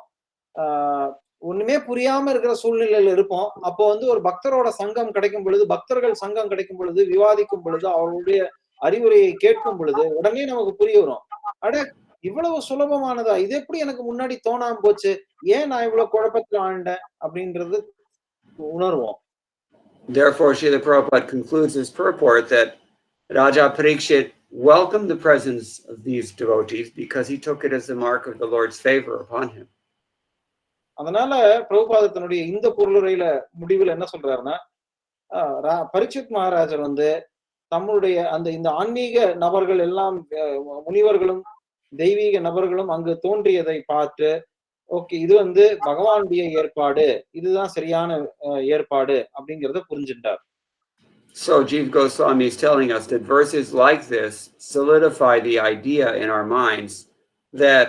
ஒண்ணுமே புரியாம இருக்கிற சூழ்நிலையில இருப்போம். அப்போ வந்து ஒரு பக்தரோட சங்கம் கிடைக்கும் பொழுது, பக்தர்கள் சங்கம் கிடைக்கும் பொழுது, விவாதிக்கும் பொழுது, அவருடைய அறிவுரையை கேட்கும் பொழுது உடனே நமக்கு புரிய வரும். அட இவ்வளவு சுலபமானதா? இது எப்படி எனக்கு முன்னாடி தோணாம போச்சு? ஏன் நான் இவ்வளவு குழப்பத்துல ஆழ்ந்தேன்? அப்படின்றது உணர்வோம். Therefore, Srila Prabhupada concludes his purport that Raja Parikshit welcomed the presence of these devotees because he took it as a mark of the Lord's favor upon him. அதனால பிரபுபாத தன்னுடைய இந்த பொருளுரையில முடிவில் என்ன சொல்றாருன்னா, பரீட்சித் மகாராஜர் வந்து தம்முடைய இந்த ஆன்மீக நபர்கள் எல்லாம் முனிவர்களும் தெய்வீக நபர்களும் அங்கு தோன்றியதை பார்த்து, ஓகே இது வந்து பகவானுடைய ஏற்பாடு, இதுதான் சரியான ஏற்பாடு அப்படிங்கறத புரிஞ்சுட்டார். So Jiva Goswami is telling us that verses like this solidify the idea in our minds that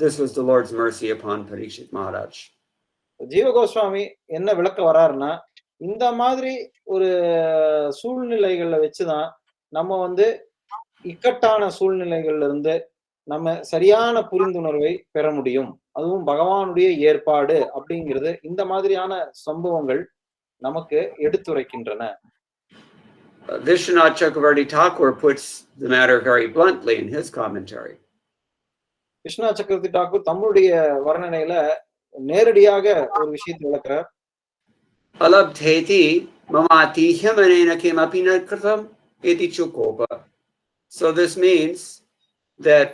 this was the Lord's mercy upon Parikshit Maharaj. ஜீவ கோஸ்வாமி என்ன விளக்க வராருன்னா, இந்த மாதிரி ஒரு சூழ்நிலைகள்ல வச்சுதான் நம்ம வந்து இக்கட்டான சூழ்நிலைகள்ல இருந்து நம்ம சரியான புரிந்துணர்வை பெற முடியும். அதுவும் பகவானுடைய ஏற்பாடு அப்படிங்கிறது இந்த மாதிரியான சம்பவங்கள் நமக்கு எடுத்துரைக்கின்றன. Vishwanath Chakravarti Thakur puts the matter very bluntly in his commentary. Viswanath சக்கரவர்த்தி டாக்கூர் தம்முடைய வர்ணனையில நேரடியாக ஒரு விஷயத்தை விளக்குறார். Alabdheti mamatihya manena kimapi na kritam iti chukopa. So this means that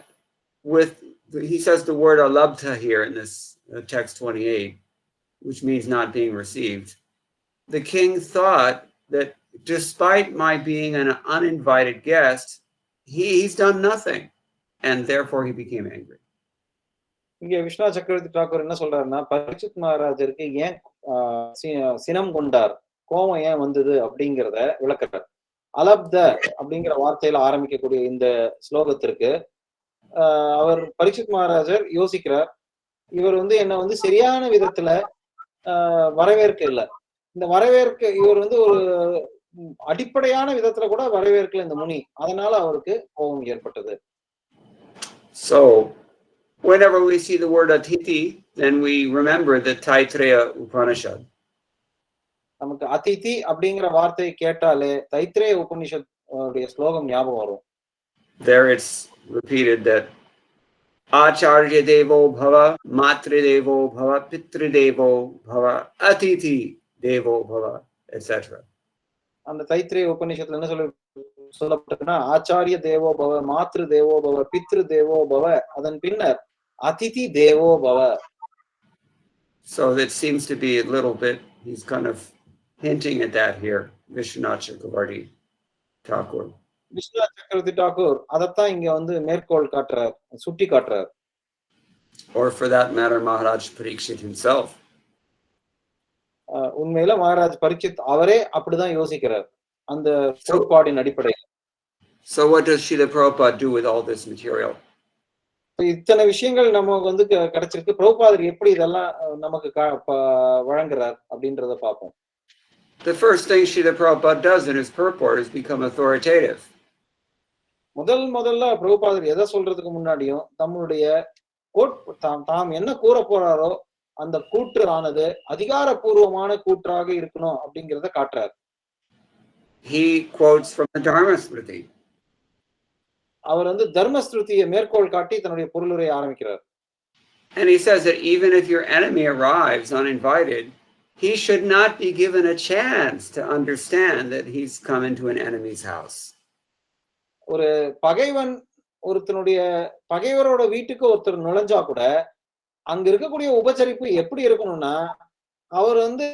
he says the word alabdha here in this text 28, which means not being received. The king thought that despite my being an uninvited guest, he's done nothing, and therefore he became angry. இங்க விஸ்வநாத் சக்கரவர்த்தி டாக்கூர் என்ன சொல்றாருன்னா, பரீட்சித் மகாராஜருக்கு ஏன் சினம் கொண்டார், கோபம் ஏன் வந்தது அப்படிங்கிறத விளக்குறார். அலப்த அப்படிங்கிற வார்த்தையில ஆரம்பிக்கக்கூடிய இந்த ஸ்லோகத்திற்கு அவர் பரீட்சித் மகாராஜர் யோசிக்கிறார், இவர் வந்து என்ன வந்து சரியான விதத்துல வரவேற்க இல்லை. இந்த வரவேற்க இவர் வந்து ஒரு அடிப்படையான விதத்துல கூட வரவேற்கல இந்த முனி, அதனால அவருக்கு கோபம் ஏற்பட்டது. So whenever we see the word Atiti, then we remember the Taittiriya Upanishad. நமக்கு அதிதி அப்படிங்கிற வார்த்தையை கேட்டாலே தைத்திரேய உபனிஷத் உடைய ஸ்லோகம் ஞாபகம் வரும். There it's repeated that Acharya Devo Bhava, Matri Devo Bhava, Pitri Devo Bhava, Atiti Devo Bhava, etc. அந்த தைத்திரேய உபனிஷத்துல என்ன சொல்லப்பட்டிருக்குன்னா, ஆச்சாரிய தேவோ பவ, மாத்ரு தேவோ பவ, பித்ரு தேவோ பவ, அதன் பின்னர் அதிதி தேவோ பவ. So that seems to be a little bit, he's kind of hinting at that here, Vishwanath Chakravarti Thakur. Viswanath சக்கரவர்த்தி டாக்கூர் அதைத்தான் இங்க வந்து மேற்கோள் காட்டுறார், சுட்டி காட்டுறார். Or for that matter, Maharaj Parikshit himself. உண்மையில மகாராஜ் பரீட்சித் அவரே அப்படிதான் யோசிக்கிறார் அந்த கோட்பாடின் அடிப்படையில். So what does Srila Prabhupada do with all this material? இத்தனை விஷயங்கள் நமக்கு வந்து கிடைச்சிருக்கு, பிரபுபாதர் எப்படி இதெல்லாம் நமக்கு வழங்குறார் அப்படின்றத பார்ப்போம். The first thing Srila Prabhupada does in his purport is become authoritative. முதல்ல பிரபுபாதர் எதை சொல்றதுக்கு முன்னாடியும் தம்முடைய தாம் என்ன கூற போறாரோ அந்த கூற்று ஆனது அதிகாரப்பூர்வமான கூற்றாக இருக்கணும் அப்படிங்கறத காட்டுறார். He quotes from the Dharma Smriti. அவர் வந்து தர்மஸ்ருதியை மேற்கோள் காட்டி தன்னுடைய பொருளுரையை ஆரம்பிக்கிறார். And he says that even if your enemy arrives uninvited, he should not be given a chance to understand that he's come into an enemy's house. ஒரு பகைவரோட வீட்டுக்கு ஒருத்தர் நுழைஞ்சா கூட அங்க இருக்கக்கூடிய உபச்சரிப்பு எப்படி இருக்கணும்னா, அவர் வந்து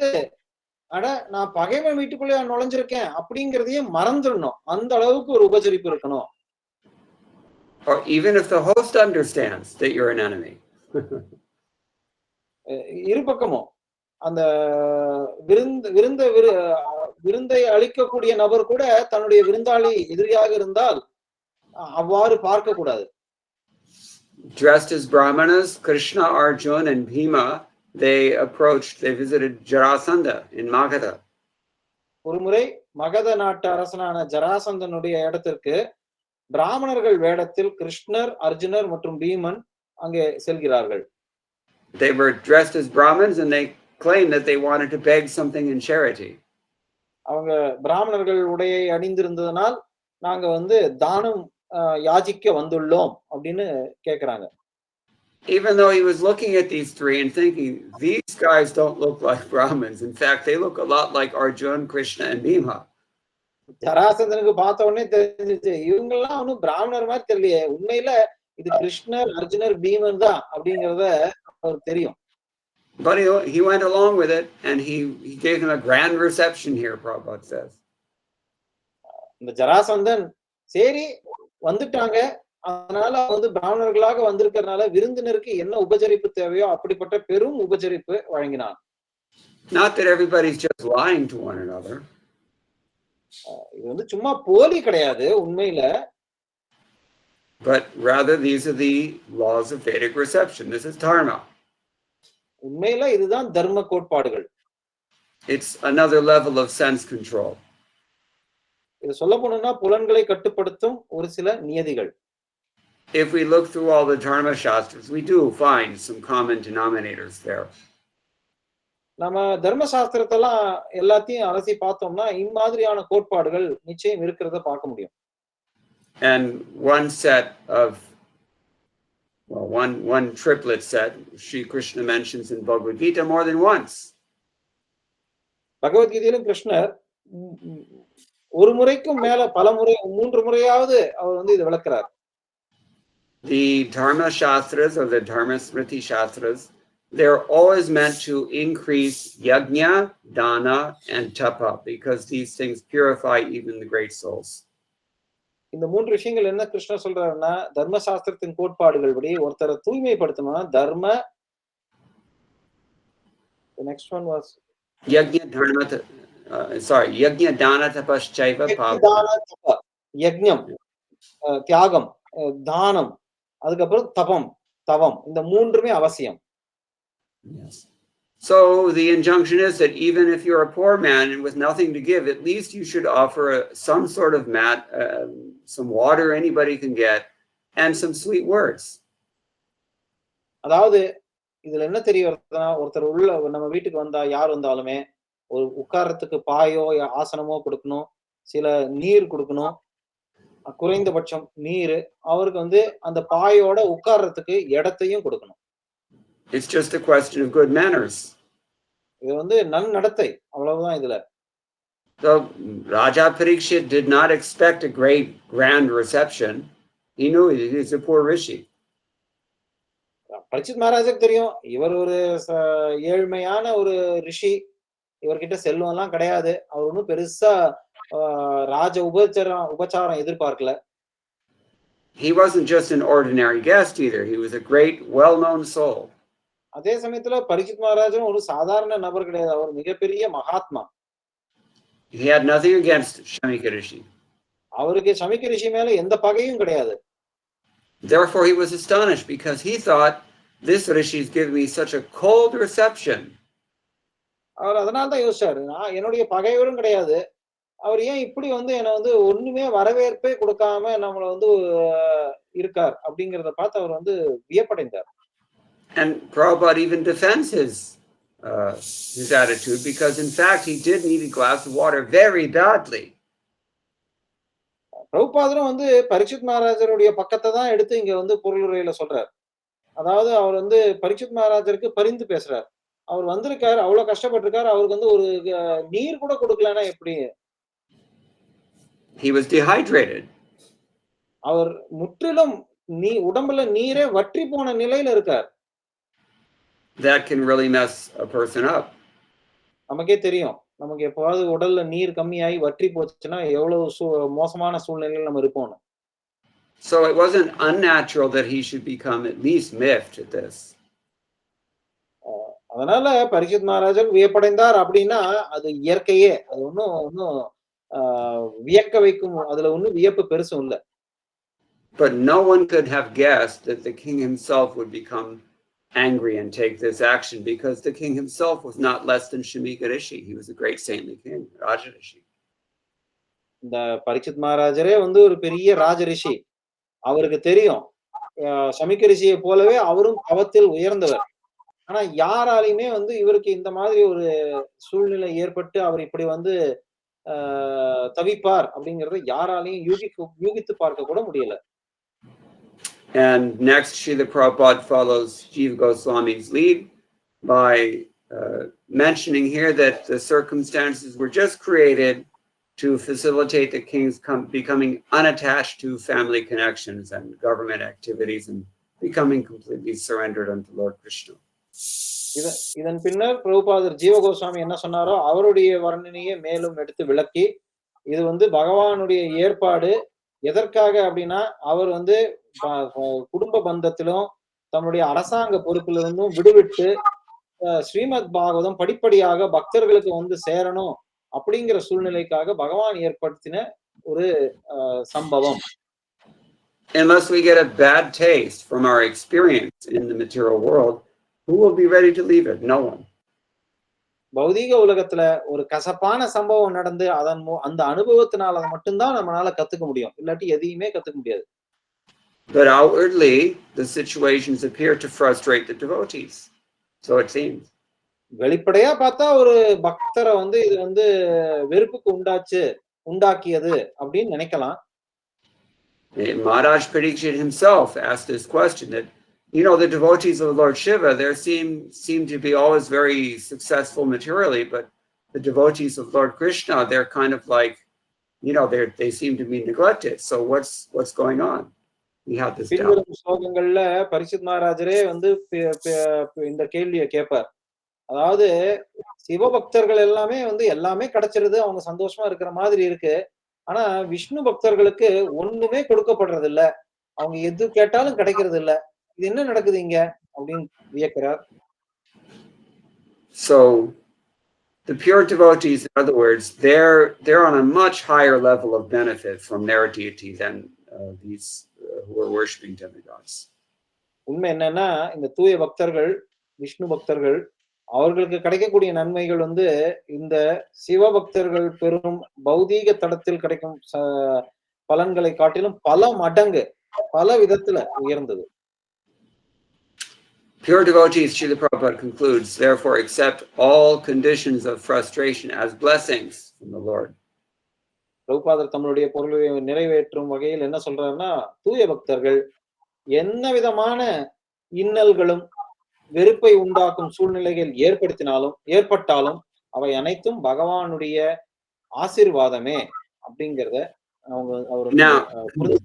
அட நான் பகைவன் வீட்டுக்குள்ளே நுழைஞ்சிருக்கேன் அப்படிங்கறதையே மறந்துடணும், அந்த அளவுக்கு ஒரு உபச்சரிப்பு இருக்கணும். Or even if the host understands that you're an enemy. இரு பக்கமும் அந்த விருந்தை அளிக்கக்கூடிய நபர் கூட தன்னுடைய விருந்தாளி எதிரியாக இருந்தால் அவ்வாறு பார்க்க கூடாது. dressed as Brahmanas, Krishna, Arjuna, and Bhima, they visited Jarasandha in Magadha. ஒருமுறை மகத நாட்டு அரசனான ஜராசந்தனுடைய இடத்திற்கு பிராமணர்கள் வேடத்தில் கிருஷ்ணர், அர்ஜுனர் மற்றும் பீமன் அங்கே செல்கிறார்கள். They were dressed as Brahmins and they claimed that they wanted to beg something in charity. அவங்க பிராமணர்கள் உடையை அணிந்திருந்ததனால் நாங்க வந்து தானம் யாசிக்க வந்துள்ளோம் அப்படின்னு கேக்குறாங்க. Even though he was looking at these three and thinking, these guys don't look like Brahmins. In fact, they look a lot like Arjuna, Krishna, and Bhima. ஜராசந்தனுக்கு பார்த்த உடனே தெரிஞ்சிச்சு, இவங்க எல்லாம் ஒன்னும் பிராமணர் மாதிரி தெரியலையே, உண்மையில இது கிருஷ்ணர், அர்ஜுனர், பீமன் தான் அப்படிங்கறத அவருக்கு தெரியும். But he went along with it and he gave him a grand reception here, Prabhupada says. இந்த ஜராசந்தன் சரி வந்துட்டாங்க, அதனால வந்து பிராமணர்களாக வந்திருக்கிறதுனால விருந்தினருக்கு என்ன உபசரிப்பு தேவையோ அப்படிப்பட்ட பெரும் உபசரிப்பு வழங்கினான். Not that everybody's just lying to one another. இது வந்து சும்மா போலி கிடையாது உண்மையில. But rather these are the laws of Vedic reception. This is dharma. உண்மையில இதுதான் தர்ம கோட்பாடுகள். It's another level of sense control. இது சொல்ல போனோம்னா புலன்களை கட்டுப்படுத்தும் ஒரு சில நியதிகள். If we look through all the dharma shastras, we do find some common denominators there. நம்ம தர்ம சாஸ்திரத்தெல்லாம் எல்லாத்தையும் அலசி பார்த்தோம்னா இம்மாதிரியான கோட்பாடுகள் நிச்சயம் இருக்கிறத பார்க்க முடியும். And one set of one triplet set Sri Krishna mentions in Bhagavad Gita more than once. பகவத்கீதையிலும் கிருஷ்ணர் ஒரு முறைக்கும் மேல பல முறை 3 முறையாவது அவர் வந்து இதை விளக்குறார். The dharma shastras or the dharma smriti shastras, they're always meant to increase yajna, dana, and tapa because these things purify even the great souls. இந்த 3 விஷயங்கள் என்ன கிருஷ்ணர் சொல்றாருன்னா, தர்ம சாஸ்திரத்தின் கோட்பாடுகள் படி ஒருத்தரை தூய்மைப்படுத்தணும்னா தர்ம, the next one was yajna dharma yajna dana tapaschaiva papa. யஜ்ஞம், தியாகம், தானம், அதுக்கப்புறம் தவம், இந்த மூன்றுமே அவசியம். Yes. So the injunction is that even if you're a poor man and with nothing to give, at least you should offer some sort of mat, some water anybody can get, and some sweet words. அதாவது இதுல என்ன தெரிய வருதுன்னா, ஒருத்தர் உள்ள நம்ம வீட்டுக்கு வந்தா யார் வந்தாலுமே ஒரு உட்கார்றதுக்கு பாயோ ஆசனமோ கொடுக்கணும், சில நீர் கொடுக்கணும், குறைந்தபட்சம் நீர், அவருக்கு வந்து அந்த பாயோட உட்கார்றதுக்கு இடத்தையும் கொடுக்கணும். It's just a question of good manners. இது வந்து நன்னடத்தை, அவ்வளவுதான் இதுல. So Raja Parikshit did not expect a great grand reception. He knew he's a poor rishi. Parikshit மகாராஜுக்கு தெரியும் இவர் ஒரு ஏழ்மையான ஒரு ரிஷி, இவர்கிட்ட செல்வம் எல்லாம் கிடையாது, அவர் ஒன்றும் பெருசா ராஜ உபச்சாரம் எதிர்பார்க்கல. He wasn't just an ordinary guest either. He was a great, well-known soul. அதே சமயத்துல பரீட்சித் மகாராஜும் ஒரு சாதாரண நபர் கிடையாது, அவர் மிகப்பெரிய Mahatma. He had nothing against Shamika Rishi. அவருக்கு சமிக்க ரிஷி மேல எந்த பகையும் கிடையாது. Therefore, he was astonished because he thought, this Rishi's given me such a cold reception. அவர் அதனால தான் யோசிச்சாரு, நான் என்னுடைய பகைவரும் கிடையாது, அவர் ஏன் இப்படி வந்து என்னை வந்து ஒண்ணுமே வரவேற்பே கொடுக்காம நம்மள வந்து இருக்கார் அப்படிங்கறத பார்த்து அவர் வந்து வியப்படைந்தார். And Prabhupada even defends his attitude because in fact he did need a glass of water very badly. பிரபுபாதரும் வந்து பரீட்சித் மகாராஜருடைய பக்கத்தை தான் எடுத்து இங்க வந்து பொருளுரையில சொல்றார். அதாவது அவர் வந்து பரீட்சித் மகாராஜருக்கு பரிந்து பேசுறார். அவர் வந்திருக்காரு, அவ்வளவு கஷ்டப்பட்டிருக்காரு, அவருக்கு வந்து ஒரு நீர் கூட கொடுக்கலன்னா எப்படி? He was dehydrated. அவர் முற்றிலும் உடம்புல நீரே வற்றி போன நிலையில இருக்கார். That can really mess a person up. நமக்கே தெரியும், நமக்கு எப்போவாவது உடல்ல நீர் கம்மியாகி வற்றி போச்சுன்னா எவ்வளவு மோசமான சூழ்நிலையில் நம்ம இருப்போம். So it wasn't unnatural that he should become at least miffed at this. அதனால பரீட்சித் மகாராஜர் வியப்படைந்தார் அப்படின்னா அது இயற்கையே, அது ஒன்னும் வியக்க வைக்கும், அதுல ஒன்னும் வியப்பு பெருசும் இல்ல. But no one could have guessed that the king himself would become angry and take this action, because the king himself was not less than Shamika Rishi. He was a great saintly king, Raja Rishi. இந்த பரீட்சித் மகாராஜரே வந்து ஒரு பெரிய ராஜ ரிஷி. அவருக்கு தெரியும் சமிக்க ரிஷியை போலவே அவரும் தவத்தில் உயர்ந்தவர். ஆனா யாராலையுமே வந்து இவருக்கு இந்த மாதிரி ஒரு சூழ்நிலை ஏற்பட்டு அவர் இப்படி வந்து தவிப்பார் அப்படிங்கறத யாராலையும் யூகித்து பார்க்க கூட முடியல. And next, Srila Prabhupada follows Jiva Goswami's lead by mentioning here that the circumstances were just created to facilitate the king's becoming unattached to family connections and government activities and becoming completely surrendered unto Lord Krishna. இதன் பின்னர் பிரபுபாதர் ஜீவ கோஸ்வாமி என்ன சொன்னாரோ அவருடைய வர்ணனையை மேலும் எடுத்து விளக்கி, இது வந்து பகவானுடைய ஏற்பாடு. எதற்காக அப்படின்னா அவர் வந்து குடும்ப பந்தத்திலும் தன்னுடைய அரசாங்க பொறுப்பிலிருந்தும் விடுவிட்டு ஸ்ரீமத் பாகவதம் படிப்படியாக பக்தர்களுக்கு வந்து சேரணும் அப்படிங்கிற சூழ்நிலைக்காக பகவான் ஏற்படுத்தின ஒரு சம்பவம். Unless we get a bad taste from our experience in the material world, who will be ready to leave it? No one. பௌதீக உலகத்துல ஒரு கசப்பான சம்பவம் நடந்து அந்த அனுபவத்தினால மட்டும்தான் நம்மளால கத்துக்க முடியும், இல்லாட்டி எதையுமே கத்துக்க முடியாது. But outwardly, the situations appear to frustrate the devotees. So it seems. வெளிப்படையா பார்த்தா ஒரு பக்தரை வந்து இது வந்து வெறுப்புக்கு உண்டாக்கியது அப்படின்னு நினைக்கலாம். Maharaj Parikshit himself asked this question that, you know, the devotees of Lord Shiva, they seem to be always very successful materially, but the devotees of Lord Krishna, they're kind of like, you know, they seem to be neglected. So what's going on? We have this doubt. ஸ்லோகங்கள்ல பரிசுத் மகாராஜரே வந்து இந்த கேள்வியை கேட்பார். அதாவது சிவபக்தர்கள் எல்லாமே வந்து எல்லாமே கிடைச்சிருது, அவங்க சந்தோஷமா இருக்கிற மாதிரி இருக்கு. ஆனா விஷ்ணு பக்தர்களுக்கு ஒண்ணுமே கொடுக்கப்படுறது இல்ல, அவங்க எது கேட்டாலும் கிடைக்கிறது இல்ல. இது என்ன நடக்குது இங்க அப்படின்னு வியக்கிறார். So the pure devotees, in other words, they're on a much higher level of benefit from their deity than these who are worshipping demigods. உண்மை என்னன்னா இந்த தூய பக்தர்கள், விஷ்ணு பக்தர்கள், அவர்களுக்கு கிடைக்கக்கூடிய நன்மைகள் வந்து இந்த சிவபக்தர்கள் பெரும் பௌதீக தடத்தில் கிடைக்கும் பலன்களை காட்டிலும் பல மடங்கு பல விதத்துல உயர்ந்தது. Pure devotees, Srila Prabhupada concludes, therefore accept all conditions of frustration as blessings from the Lord. பிரபுபாதர் தம்முடைய பொருளை நிறைவேற்றும் வகையில் என்ன சொல்றாருன்னா, தூய பக்தர்கள் என்ன விதமான இன்னல்களும் வெறுப்பை உண்டாக்கும் சூழ்நிலைகள் ஏற்பட்டாலும் அவை அனைத்தும் பகவானுடைய ஆசீர்வாதமே அப்படிங்கறத அவர்.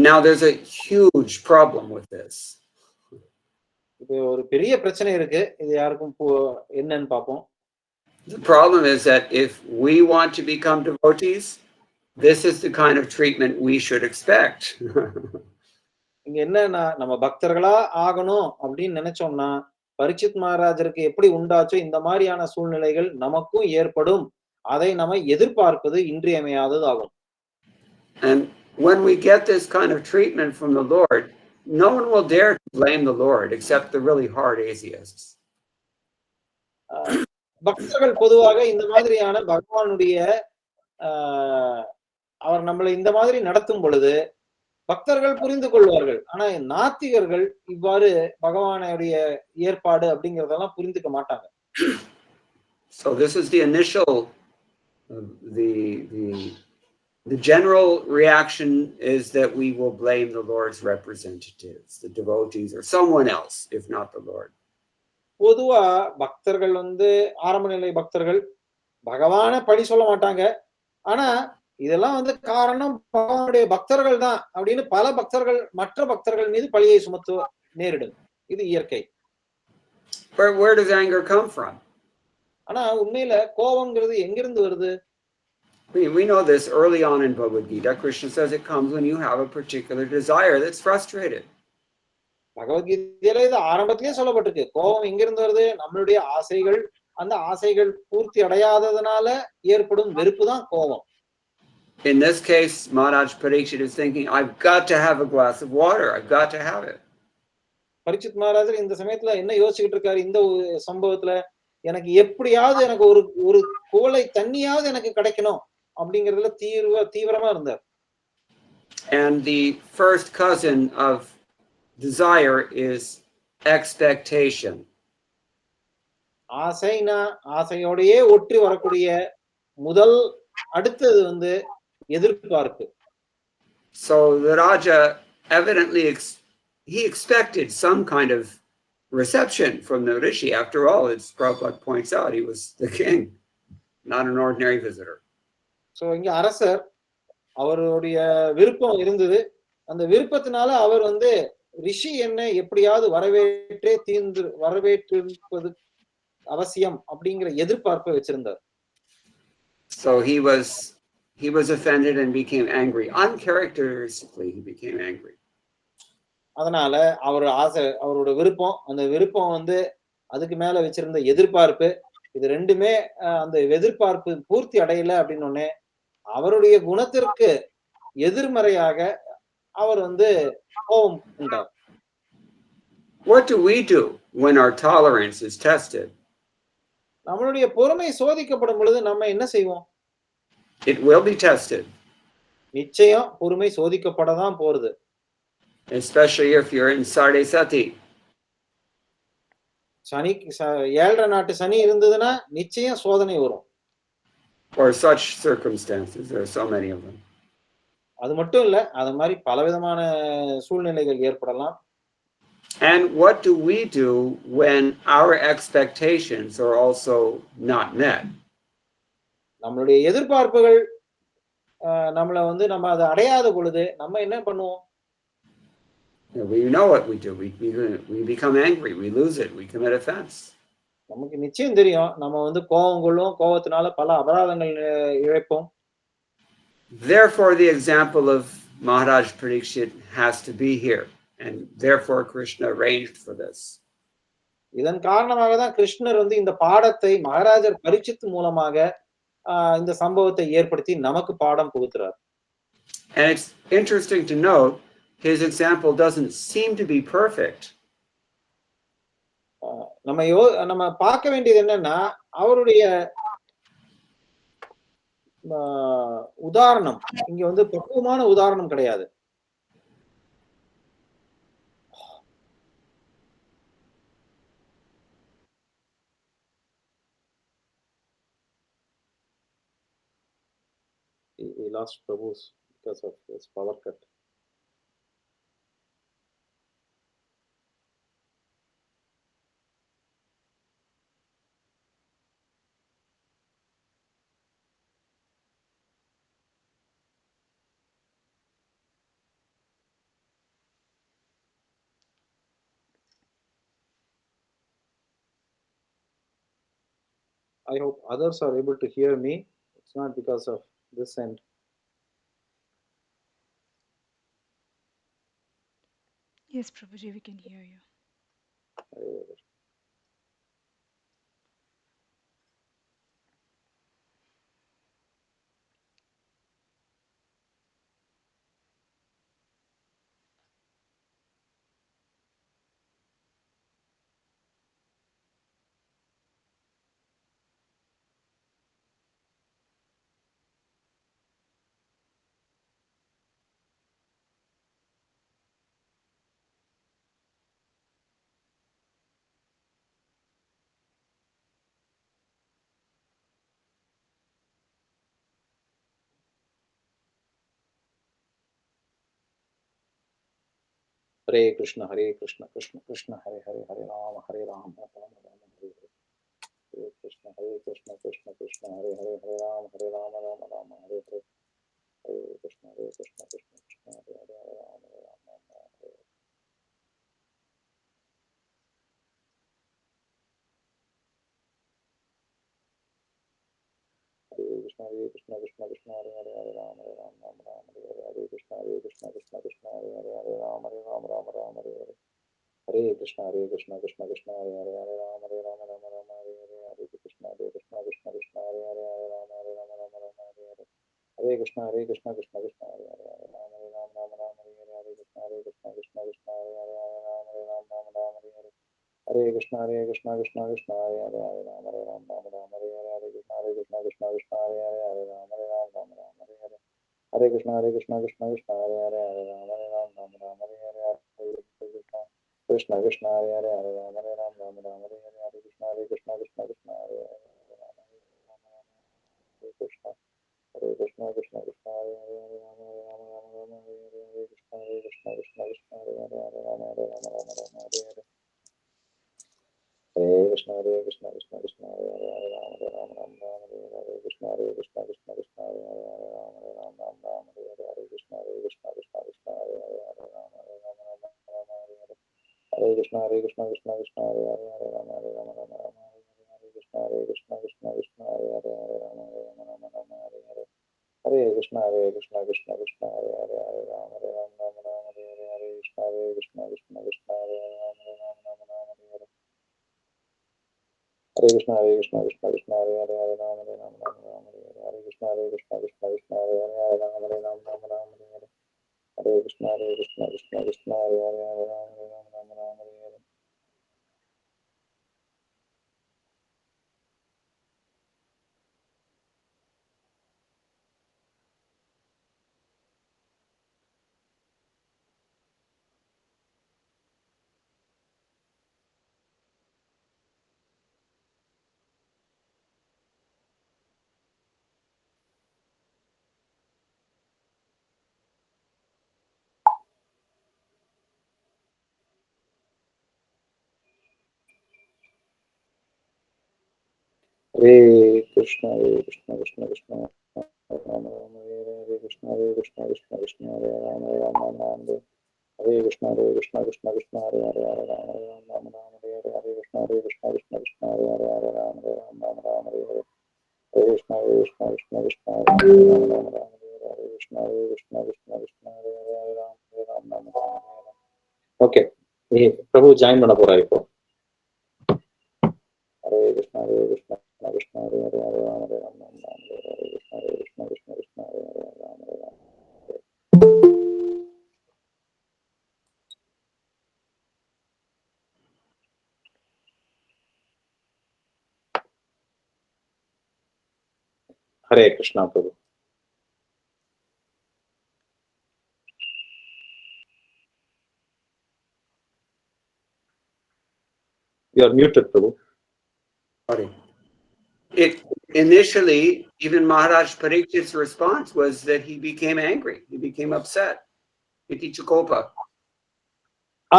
Now there's a huge problem with this. இது ஒரு பெரிய பிரச்சனை இருக்கு. இது யாருக்கும் என்னன்னு பாப்போம். The problem is that if we want to become devotees, this is the kind of treatment we should expect. இங்க என்னன்னா நம்ம பக்தர்களா ஆகணும் அப்படின்னு நினைச்சோம்னா பரீட்சித் மகாராஜருக்கு எப்படி உண்டாச்சோ இந்த மாதிரியான சூழ்நிலைகள் நமக்கும் ஏற்படும். அதை நம்ம எதிர்பார்ப்பது இன்றியமையாதது ஆகும். And when we get this kind of treatment from the Lord, no one will dare to blame the Lord except the really hard atheists. பக்தர்கள் பொதுவாக இந்த மாதிரியான பகவானுடைய அவர் நம்மளை இந்த மாதிரி நடத்தும் பொழுது பக்தர்கள் புரிந்து கொள்வார்கள். ஆனா நாத்திகர்கள் இவ்வாறு பகவானுடைய ஏற்பாடு அப்படிங்கறதெல்லாம் புரிந்துக்க மாட்டாங்க. So this is the initial the general reaction is that we will blame the Lord's representatives, the devotees, or someone else, if not the Lord. பொதுவா பக்தர்கள் வந்து ஆரம்ப நிலை பக்தர்கள் பகவான பழி சொல்ல மாட்டாங்க. ஆனா இதெல்லாம் வந்து காரணம் பகவானுடைய பக்தர்கள் தான் அப்படின்னு பல பக்தர்கள் மற்ற பக்தர்கள் மீது பழியை சுமத்த நேரிடும். இது இயற்கை. Where does anger come from? ஆனா உண்மையில கோபம்ங்கிறது எங்கிருந்து வருது? We know this early on in Bhagavad Gita. Krishna says it comes when you have a particular desire that's frustrated. பகவத்கீதையில இது ஆரம்பத்திலேயே சொல்லப்பட்டிருக்கு. கோபம் எங்கிருந்து வருது? நம்மளுடைய ஆசைகள், அந்த ஆசைகள் பூர்த்தி அடையாததுனால ஏற்படும் வெறுப்பு தான் கோபம். In this case, Maharaj Parikshit is thinking, I've got to have a glass of water. I've got to have it. Parikshit மகாராஜர் இந்த சமயத்துல என்ன யோசிச்சுக்கிட்டு இருக்காரு? இந்த சம்பவத்துல எனக்கு எப்படியாவது எனக்கு ஒரு ஒரு குவளை தண்ணியாவது எனக்கு கிடைக்கணும் அப்படிங்கறதுல தீவிரமா இருந்தார். And the first cousin of desire is expectation. ஆசைனா ஆசையோடையே ஒற்றி வரக்கூடிய முதல் அடுத்தது வந்து எதிர்பார்ப்பு. So the Raja evidently he expected some kind of reception from the Rishi. After all, as Prabhupada points out, he was the king, not an ordinary visitor. So இங்க அரசர் அவருடைய விருப்பம் இருந்தது. அந்த விருப்பத்தினால அவர் வந்து ரிஷி என்ன எப்படியாவது வரவேற்றிருப்பது அவசியம் அப்படிங்கிற எதிர்பார்ப்பை வச்சிருந்தார். So he was offended and became angry. Uncharacteristically, he became angry. அதனால அவரோட விருப்பம், அந்த விருப்பம் வந்து அதுக்கு மேல வச்சிருந்த எதிர்பார்ப்பு, இது ரெண்டுமே அந்த எதிர்பார்ப்பு பூர்த்தி அடையல அப்படின்னோடனே அவருடைய குணத்திற்கு எதிர்மறையாக அவர் வந்து கோபம் கொண்டார். What do we do when our tolerance is tested? நம்மளுடைய பொறுமை சோதிக்கப்படும் பொழுது நம்ம என்ன செய்வோம்? It will be tested. நிச்சயம் பொறுமை சோதிக்கப்படதான் போறது. Especially if you're in Sardesati. சனி 7 நாட்டு சனி இருந்ததுன்னா நிச்சயம் சோதனை வரும். Or such circumstances, there are so many of them. அது மட்டும் இல்ல, அது மாதிரி பலவிதமான சூழ்நிலைகள் ஏற்படலாம். And what do we do when our expectations are also not met? நம்மளுடைய எதிர்பார்ப்புகள் நம்மள வந்து நம்ம அதை அடையாத பொழுது நம்ம என்ன பண்ணுவோம்? We know what we do. We become angry. We lose it. We commit offense. நமக்கு நிச்சயம் தெரியும். நம்ம வந்து கோபத்தினால பல அபராதங்கள் இழைப்போம். Therefore, the example of Maharaj Parikshit has to be here. And therefore, Krishna arranged for this. இதன் காரணமாக தான் கிருஷ்ணர் வந்து இந்த பாடத்தை மகாராஜர் பரீட்சித் மூலமாக இந்த சம்பவத்தை ஏற்படுத்தி நமக்கு பாடம் புகுத்துறார். And it's interesting to note his example doesn't seem to be perfect. நம்ம பார்க்க வேண்டியது என்னன்னா அவருடைய உதாரணம் இங்க வந்து பக்குவமான உதாரணம் கிடையாது. We lost Prabhu because of his power cut. I hope others are able to hear me. It's not because of this end. Yes, Prabhuji, we can hear you. Hare Krishna, Krishna Krishna, Hare Hare, Hare Rama, Rama Rama, Hare Hare. Hare Krishna, Krishna Krishna, Hare Hare, Hare Rama, Rama Rama, Hare Hare. Hare Krishna, Krishna Krishna, Hare Hare, Hare Rama, Rama Rama, Hare Hare. Hare Krishna, Krishna Krishna, Hare Hare, Hare Rama, Rama Rama, Hare Hare. Hare Krishna, Krishna Krishna, Hare Hare, Hare Rama, Rama Rama, Hare Hare. Hare Krishna, Krishna Krishna, Hare Hare, Hare Rama, Rama Rama, Hare Hare. Hare Krishna, Krishna Krishna, Hare Hare, Hare Rama, Rama Rama, Hare Hare. Hare Krishna, Krishna Krishna, Hare Hare, Hare Ram, Hare Ram, Ram Ram, Hare Hare, Hare Krishna, Krishna Krishna, Hare Hare, Hare Ram, Hare Ram, Ram Ram, Hare Hare. Hare Krishna, Krishna Krishna, Hare Hare, Hare Ram, Hare Ram, Ram Ram, Hare Hare, Hare Krishna, Krishna Krishna, Hare Hare, Hare Ram, Hare Ram, Ram Ram, Hare Hare. Hare Krishna, Krishna Krishna, Hare Hare, Hare Ram, Hare Ram, Ram Ram, Hare Hare, Hare Krishna, Krishna Krishna, Hare Hare, Hare Ram, Hare Ram, Ram Ram, Hare Hare, Hare Krishna, Krishna Krishna, Hare Hare, Hare Ram, Hare Krishna, Hare Krishna, Krishna Krishna, Hare Hare, Hare Ram, Hare Ram, Ram Ram, Hare Hare, Hare Krishna, Krishna Krishna, Hare Hare, Hare Ram, Hare Ram, Ram Ram, Hare Hare. Hare Krishna, Krishna Krishna, Hare Hare, Hare Ram, Hare Ram, Ram Ram, Hare Hare, Hare Krishna, Krishna Krishna, Hare Hare, Hare Ram, Hare Ram, Ram Ram, Hare Hare, Hare Krishna, Krishna Krishna, Hare Hare, Hare Ram, Hare Ram, Ram Ram, Hare Hare. Hare Krishna, Krishna Krishna, Hare Hare, Hare Ram, Hare Ram, Ram Ram, Hare Hare, Hare Krishna, Krishna Krishna, Hare Hare, Hare Ram, Hare Ram, Ram Ram, Hare Hare. Hare Krishna, Krishna Krishna, Hare Hare, Hare Ram, Hare Ram, Ram Ram, Hare Hare, Hare Krishna, Krishna Krishna, Hare Ram, Hare Ram, Ram Ram, Hare Hare. Hare Krishna, Krishna Krishna, Hare Hare, Hare Ram, Hare Ram, Ram Ram, Hare Hare, Hare Krishna, Krishna Krishna, Hare Hare, Hare Ram, Hare Ram, Ram Ram, Hare Hare. Hare Krishna, Krishna Krishna, Hare Hare, Hare Ram, Hare Ram, Ram Ram, Hare Hare. Hare Krishna, Krishna Krishna, Hare Ram, Ram Hare Hare, Hare Krishna, Krishna Krishna, Hare Ram, Hare Ram, Ram Ram, Hare Krishna, Krishna Krishna, Hare Hare, Hare Ram, Hare Ram, Ram Ram, Hare Hare, Hare Krishna, Krishna, Hare Hare, Hare Ram, Hare Ram, Ram Ram, Hare Hare. Hare Krishna, Krishna Krishna, Hare Ram, Ram Ram, Hare Hare, Hare Krishna, Krishna Krishna, Hare Hare, Hare Ram, Hare Ram, Ram Ram, Hare Hare. Okay, Prabhu join பண்ண போறா இப்போ. Hare Krishna, Krishna Krishna, Hare Hare, Hare Ram, Hare Ram, Ram Ram, Hare Hare, Hare Krishna, Krishna Hare Hare, Hare Ram, Hare Ram. Hare Krishna, Prabhu. You are muted, Prabhu. Sorry. Initially, even Maharaj Parikshit's response was that he became angry. He became upset. Iti Chakopa.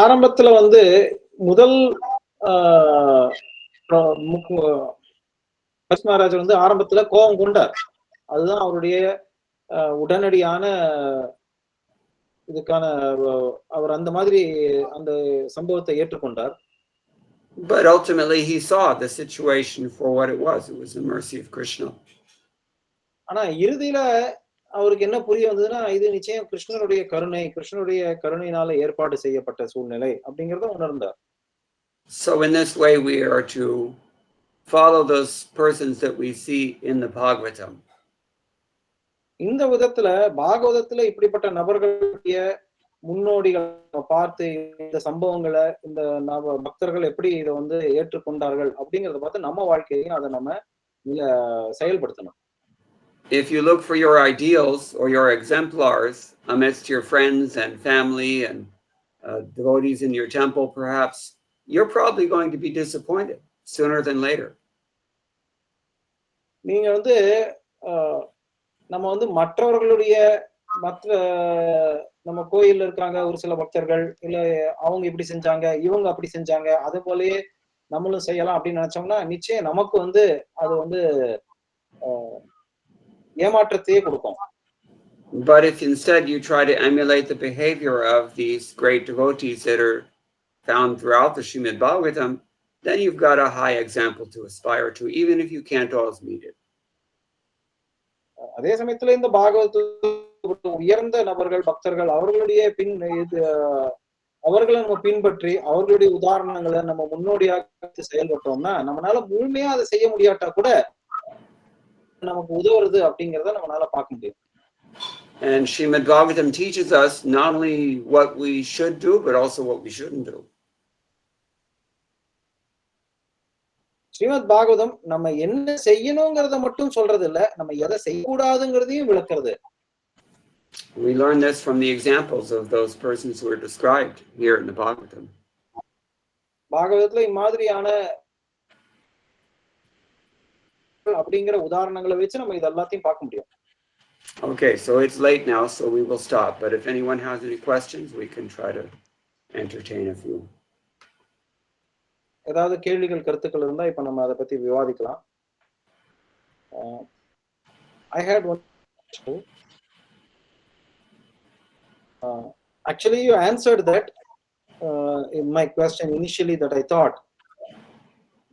ஆரம்பத்துல வந்து முதல் மகாராஜர் வந்து ஆரம்பத்துல கோபம் கொண்டார். அதுதான் அவருடைய உடனடியான இதுக்கான அவர் அந்த மாதிரி அந்த சம்பவத்தை ஏற்றுக்கொண்டார். But ultimately he saw the situation for what it was. It was the mercy of Krishna. ஆனா இறுதியில அவருக்கு என்ன புரிய வந்ததுன்னா இது நிச்சயம் கிருஷ்ணனுடைய கருணை, கிருஷ்ணனுடைய கருணையினால ஏற்பாடு செய்யப்பட்ட சூழ்நிலை அப்படிங்கறத உணர்ந்தார். So in this way we are to follow those persons that we see in the Bhagavatam. இந்த விதத்துல பாகவதத்துல இப்படிப்பட்ட நபர்களுடைய முன்னோடிகளை பார்த்து இந்த சம்பவங்களை இந்த பக்தர்கள் எப்படி இதை வந்து ஏற்றுக்கொண்டார்கள் அப்படிங்கறத பார்த்து நம்ம வாழ்க்கையையும் அதை நம்ம செயல்படுத்தணும். If you look for your ideals or your exemplars amidst your friends and family and devotees in your temple, perhaps you're probably going to be disappointed sooner than later. நீங்க வந்து நம்ம வந்து மற்றவர்களுடைய மற்ற நம்ம கோயில்ல இருக்காங்க ஒரு சில பக்தர்கள் இல்ல அவங்க இப்படி செஞ்சாங்க இவங்க அப்படி செஞ்சாங்க அதே போலயே நம்மளும் செய்யலாம் அப்படின்னு நினைச்சோம்னா நிச்சயம் நமக்கு வந்து அது வந்து ஏமாற்றத்தையே கொடுக்கும். But if instead you try to emulate the behavior of these great devotees that are found throughout the Srimad Bhagavatam, then you've got a high example to aspire to, even if you can't always meet it. அதே சமயத்துல இந்த பாகவத உயர்ந்த நபர்கள் பக்தர்கள் அவர்களுடைய அவர்களை நம்ம பின்பற்றி அவர்களுடைய உதாரணங்களை நம்ம முன்னோடியாக செயல்பட்டோம்னா நம்மளால முழுமையா அதை செய்ய முடியாட்டா கூட நமக்கு உதவுறது அப்படிங்கறத நம்மளால பார்க்க முடியும். And Srimad Bhagavatam teaches us not only what we should do, but also what we shouldn't do. Srimad Bhagavatam நம்ம என்ன செய்யணுங்கிறத மட்டும் சொல்றது இல்ல, நம்ம எதை செய்யக்கூடாதுங்கிறதையும் விளக்குறது. We learn this from the examples of those persons who are described here in the Bhagavatam. பாகவதத்துல இம்மாதிரியான அப்படிங்கிற உதாரணங்களை வச்சு நம்ம இது எல்லாத்தையும் பார்க்க முடியும். Okay, so it's late now, so we will stop. But if anyone has any questions, we can try to entertain a few. ஏதாவது கேள்விகள் கருத்துக்கள் இருந்தா இப்ப நம்ம அதை பத்தி விவாதிக்கலாம். I had one. Actually, you answered that in my question initially that I thought.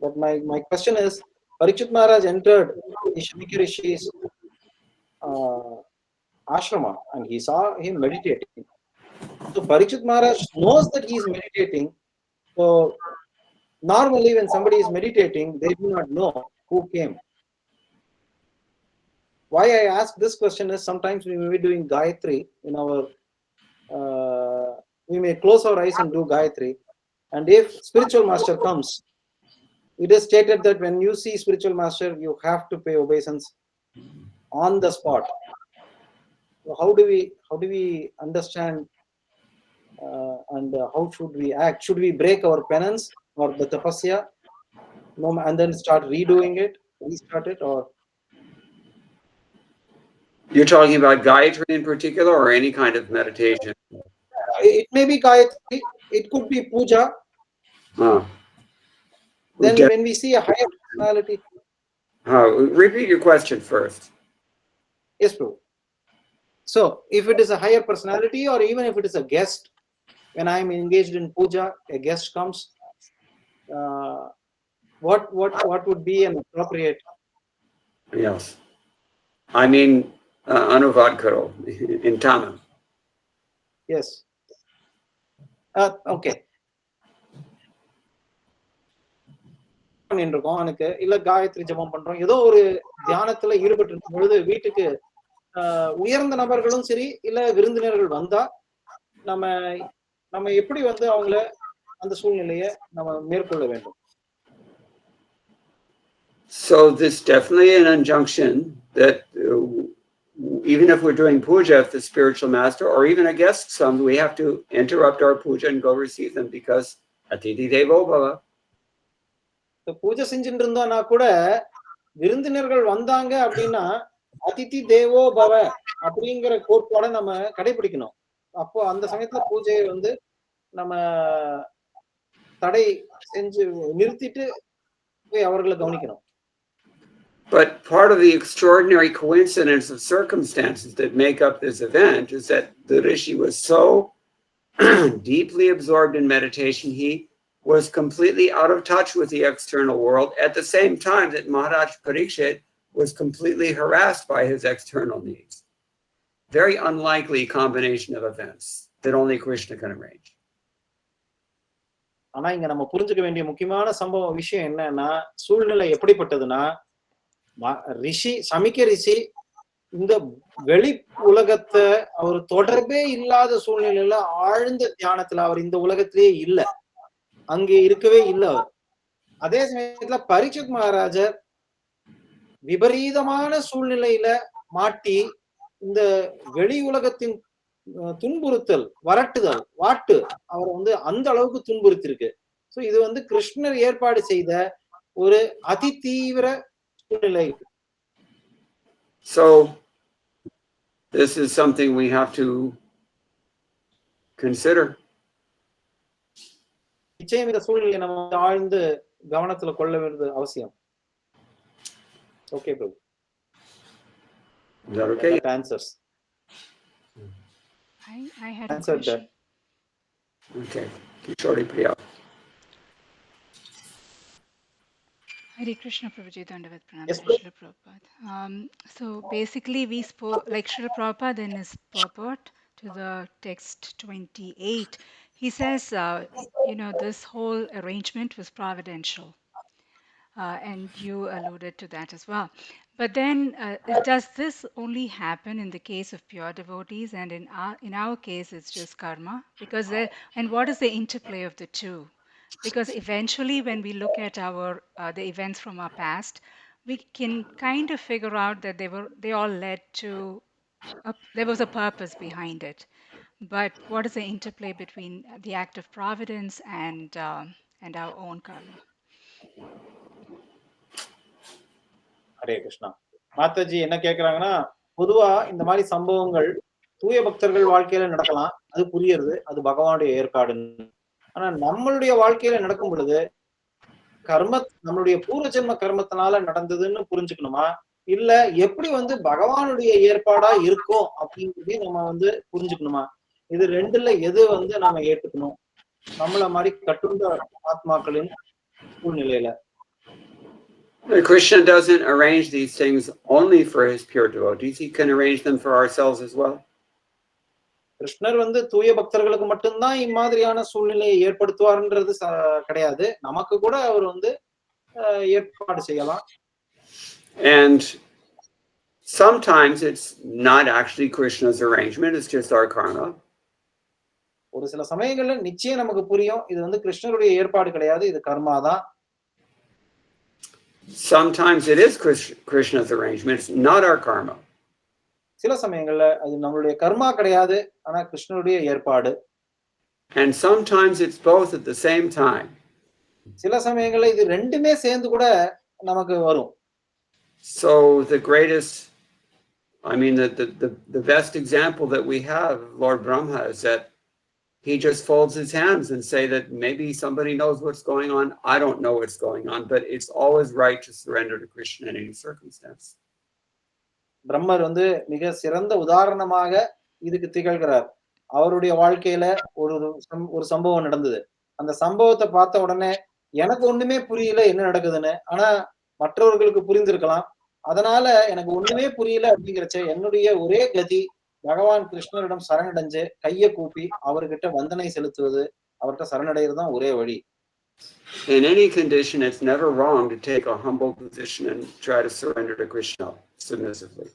But my question is, Parikshit Maharaj entered the Shamika Rishi's ashrama and he saw him meditating. So Parikshit Maharaj knows that he is meditating. So normally when somebody is meditating, they do not know who came. Why I ask this question is sometimes we may be doing Gayatri in our, we may close our eyes and do Gayatri. And if spiritual master comes, it is stated that when you see spiritual master, you have to pay obeisance on the spot. So how do we understand and how should we act? Should we break our penance or the tapasya and then start redoing it, restart it, or? You're talking about Gayatri in particular or any kind of meditation? It may be Gayatri, it could be puja. Then when we see a higher personality. Repeat your question first. Yes, Prabhu. So if it is a higher personality or even if it is a guest, when I am engaged in puja, a guest comes, what would be an appropriate? Yes. I mean, anuvad karo in Tamil. Yes. Okay. இருக்கோம் எனக்கு இல்ல காயத்ரி ஜபம் பண்றோம், ஏதோ ஒரு தியானத்துல ஈடுபட்டு இருக்கும் பொழுது வீட்டுக்கு உயர்ந்த நபர்களும் சரி இல்ல விருந்தினர்கள் வந்தா நம்ம நம்ம எப்படி வந்து அவங்கள அந்த சூழ்நிலையை நம்ம மேற்கொள்ள வேண்டும்? So this definitely an injunction that even if we're doing puja, if the spiritual master or even a guest comes, we have to interrupt our puja and go receive them because Atiti Devo Bhava. பூஜை செஞ்சுட்டு இருந்தோம்னா கூட விருந்தினர்கள் வந்தாங்க அப்படின்னா அதிதி தேவோ பவ அப்படிங்கிற கோட்பாடை நம்ம கடைபிடிக்கணும். அப்போ அந்த சமயத்துல பூஜையை வந்து நம்ம தடை செஞ்சு நிறுத்திட்டு போய் அவர்களை கவனிக்கணும். But part of the extraordinary coincidence of circumstances that make up this event is that the Rishi was so deeply absorbed in meditation, he was completely out of touch with the external world at the same time that Maharaj Parikshit was completely harassed by his external needs. Very unlikely combination of events that only Krishna can arrange. ஆனா இங்க நம்ம புரிஞ்சுக்க வேண்டிய முக்கியமான விஷயம் என்னன்னா, சூழ்நிலை எப்படிப்பட்டதுன்னா, ரிஷி சமிக்க ரிஷி இந்த வெளி உலகத்தை அவர் தொடர்பே இல்லாத சூழ்நிலையில ஆழ்ந்த தியானத்துல அவர் இந்த உலகத்திலேயே இல்ல, அங்கே இருக்கவே இல்லை அவர். அதே சமயத்துல பரீட்சித் மகாராஜர் விபரீதமான சூழ்நிலையில மாட்டி இந்த வெளி உலகத்தின் துன்புறுத்தல், வரட்டுதல், வாட்டு அவரை வந்து அந்த அளவுக்கு துன்புறுத்திருக்கு. சோ இது வந்து கிருஷ்ணர் ஏற்பாடு செய்த ஒரு அதி தீவிர சூழ்நிலை. So this is something we have to consider. நிச்சயம் இந்த சூழ்நிலையை நம்ம ஆழ்ந்து கவனத்துல கொள்ள வேண்டியது அவசியம். Okay, Prabhu. Is that okay? That answers. I had a question. Okay. Kishori Priya. Hare Krishna, Prabhuji, Dandavat Pranam, Yes, Srila Prabhupada. So basically, we spoke, like Srila Prabhupada in his purport to the text 28, he says, this whole arrangement was providential. and you alluded to that as well. But then, does this only happen in the case of pure devotees, and in our case, it's just karma? Because and what is the interplay of the two? Because eventually, when we look at our the events from our past, we can kind of figure out that they all led to there was a purpose behind it. But what is the interplay between the act of providence and our own karma? Hare Krishna. Mataji என்ன கேக்குறாங்கன்னா, பொதுவா இந்த மாதிரி சம்பவங்கள் தூய பக்தர்கள் வாழ்க்கையில நடக்கலாம். அது புரியுறது. அது பகவானுடைய ஏற்பாடுன்னு. ஆனா நம்மளுடைய வாழ்க்கையில நடக்கும் பொழுது நம்மளுடைய பூர்வ ஜென்ம கர்மத்தினால நடந்ததுன்னு புரிஞ்சுக்கணுமா? இல்ல எப்படி பகவானுடைய ஏற்பாடா இருக்கும் அப்படிங்கிறதையும் நம்ம புரிஞ்சுக்கணுமா? இது 2ல எது நாம ஏத்துக்கணும்? நம்மள மாதிரி கட்டுண்ட ஆத்மாக்களின் சூழ்நிலையில. Krishna doesn't arrange these things only for his pure devotees. He can arrange them for ourselves as well. கிருஷ்ணர் தூய பக்தர்களுக்கு மட்டும்தான் இம்மாதிரியான சூழ்நிலையை ஏற்படுத்துவார்ன்றது கிடையாது. நமக்கு கூட அவர் ஏற்பாடு செய்யலாம். And sometimes it's not actually Krishna's arrangement, it's just our karma. ஒரு சில சமயங்கள்ல நிச்சயம் நமக்கு புரியும், இது கிருஷ்ணருடைய ஏற்பாடு கிடையாது, இது கர்மா தான். Sometimes it is Krishna's arrangement, it's not our karma. சில சமயங்கள்ல அது நம்மளுடைய கர்மா கிடையாது, ஆனா கிருஷ்ணருடைய ஏற்பாடு. And sometimes it's both at the same time. சில சமயங்கள்ல இது ரெண்டுமே சேர்ந்து கூட நமக்கு வரும். So the greatest, I mean the best example that we have, Lord Brahma, is that he just folds his hands and say that maybe somebody knows what's going on. I don't know what's going on, but it's always right to surrender to Krishna in any circumstance. பிரம்மர் மிக சிறந்த உதாரணமாக இதுக்கு திகழ்கிறார். அவருடைய வாழ்க்கையில ஒரு சம்பவம் நடந்தது. அந்த சம்பவத்தை பார்த்த உடனே எனக்கு ஒண்ணுமே புரியல என்ன நடக்குதுன்னு. ஆனா மற்றவர்களுக்கு புரிந்திருக்கலாம். அதனால எனக்கு ஒண்ணுமே புரியல அப்படிங்கிறச்ச என்னுடைய ஒரே கதி பகவான் கிருஷ்ணரிடம் சரணடைஞ்சு கையை கூப்பி அவர்கிட்ட வந்தனை செலுத்துவது, அவர்கிட்ட சரணடைகிறது தான் ஒரே வழி. In any condition, it's never wrong to take a humble position and try to surrender to Krishna submissively.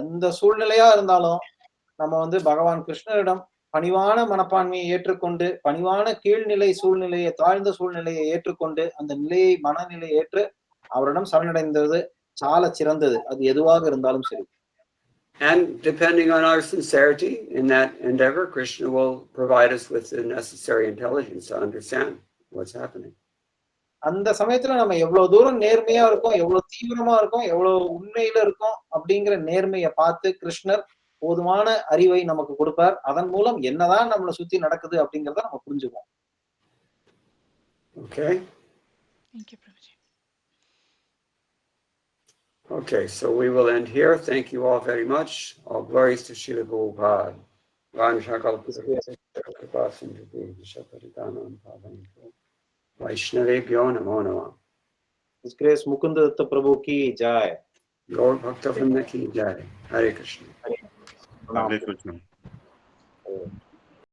எந்த சூழ்நிலையா இருந்தாலும் நம்ம பகவான் கிருஷ்ணரிடம் பணிவான மனப்பான்மையை ஏற்றுக்கொண்டு, பணிவான கீழ்நிலை சூழ்நிலையை, தாழ்ந்த சூழ்நிலையை ஏற்றுக்கொண்டு, அந்த நிலையை மனநிலையை ஏற்று அவரிடம் சரணடைந்தது சால சிறந்தது. அது எதுவாக இருந்தாலும் சரி. And depending on our sincerity in that endeavor, Krishna will provide us with the necessary intelligence to understand what's happening. அந்த சமயத்துல நம்ம எவ்வளவு தூரம் நேர்மையா இருக்கோம், எவ்வளவு தீவிரமா இருக்கோம், எவ்வளவு உண்மையில இருக்கோம் அப்படிங்கிற நேர்மையை பார்த்து கிருஷ்ணர் போதுமான அறிவை நமக்கு கொடுப்பார். அதன் மூலம் என்னதான் நம்மளை சுத்தி நடக்குது அப்படிங்கறத நம்ம புரிஞ்சுக்குவோம். Okay. Thank you, Prabhuji. Okay, so we will end here. Thank you all very much. All glories to Srila Prabhupada. Vaishnavebhyo namo namah. His Grace Mukunda Datta Prabhu ki jai. Gaur Bhakta Vrinda ki jai. Hare Krishna. Hare Krishna.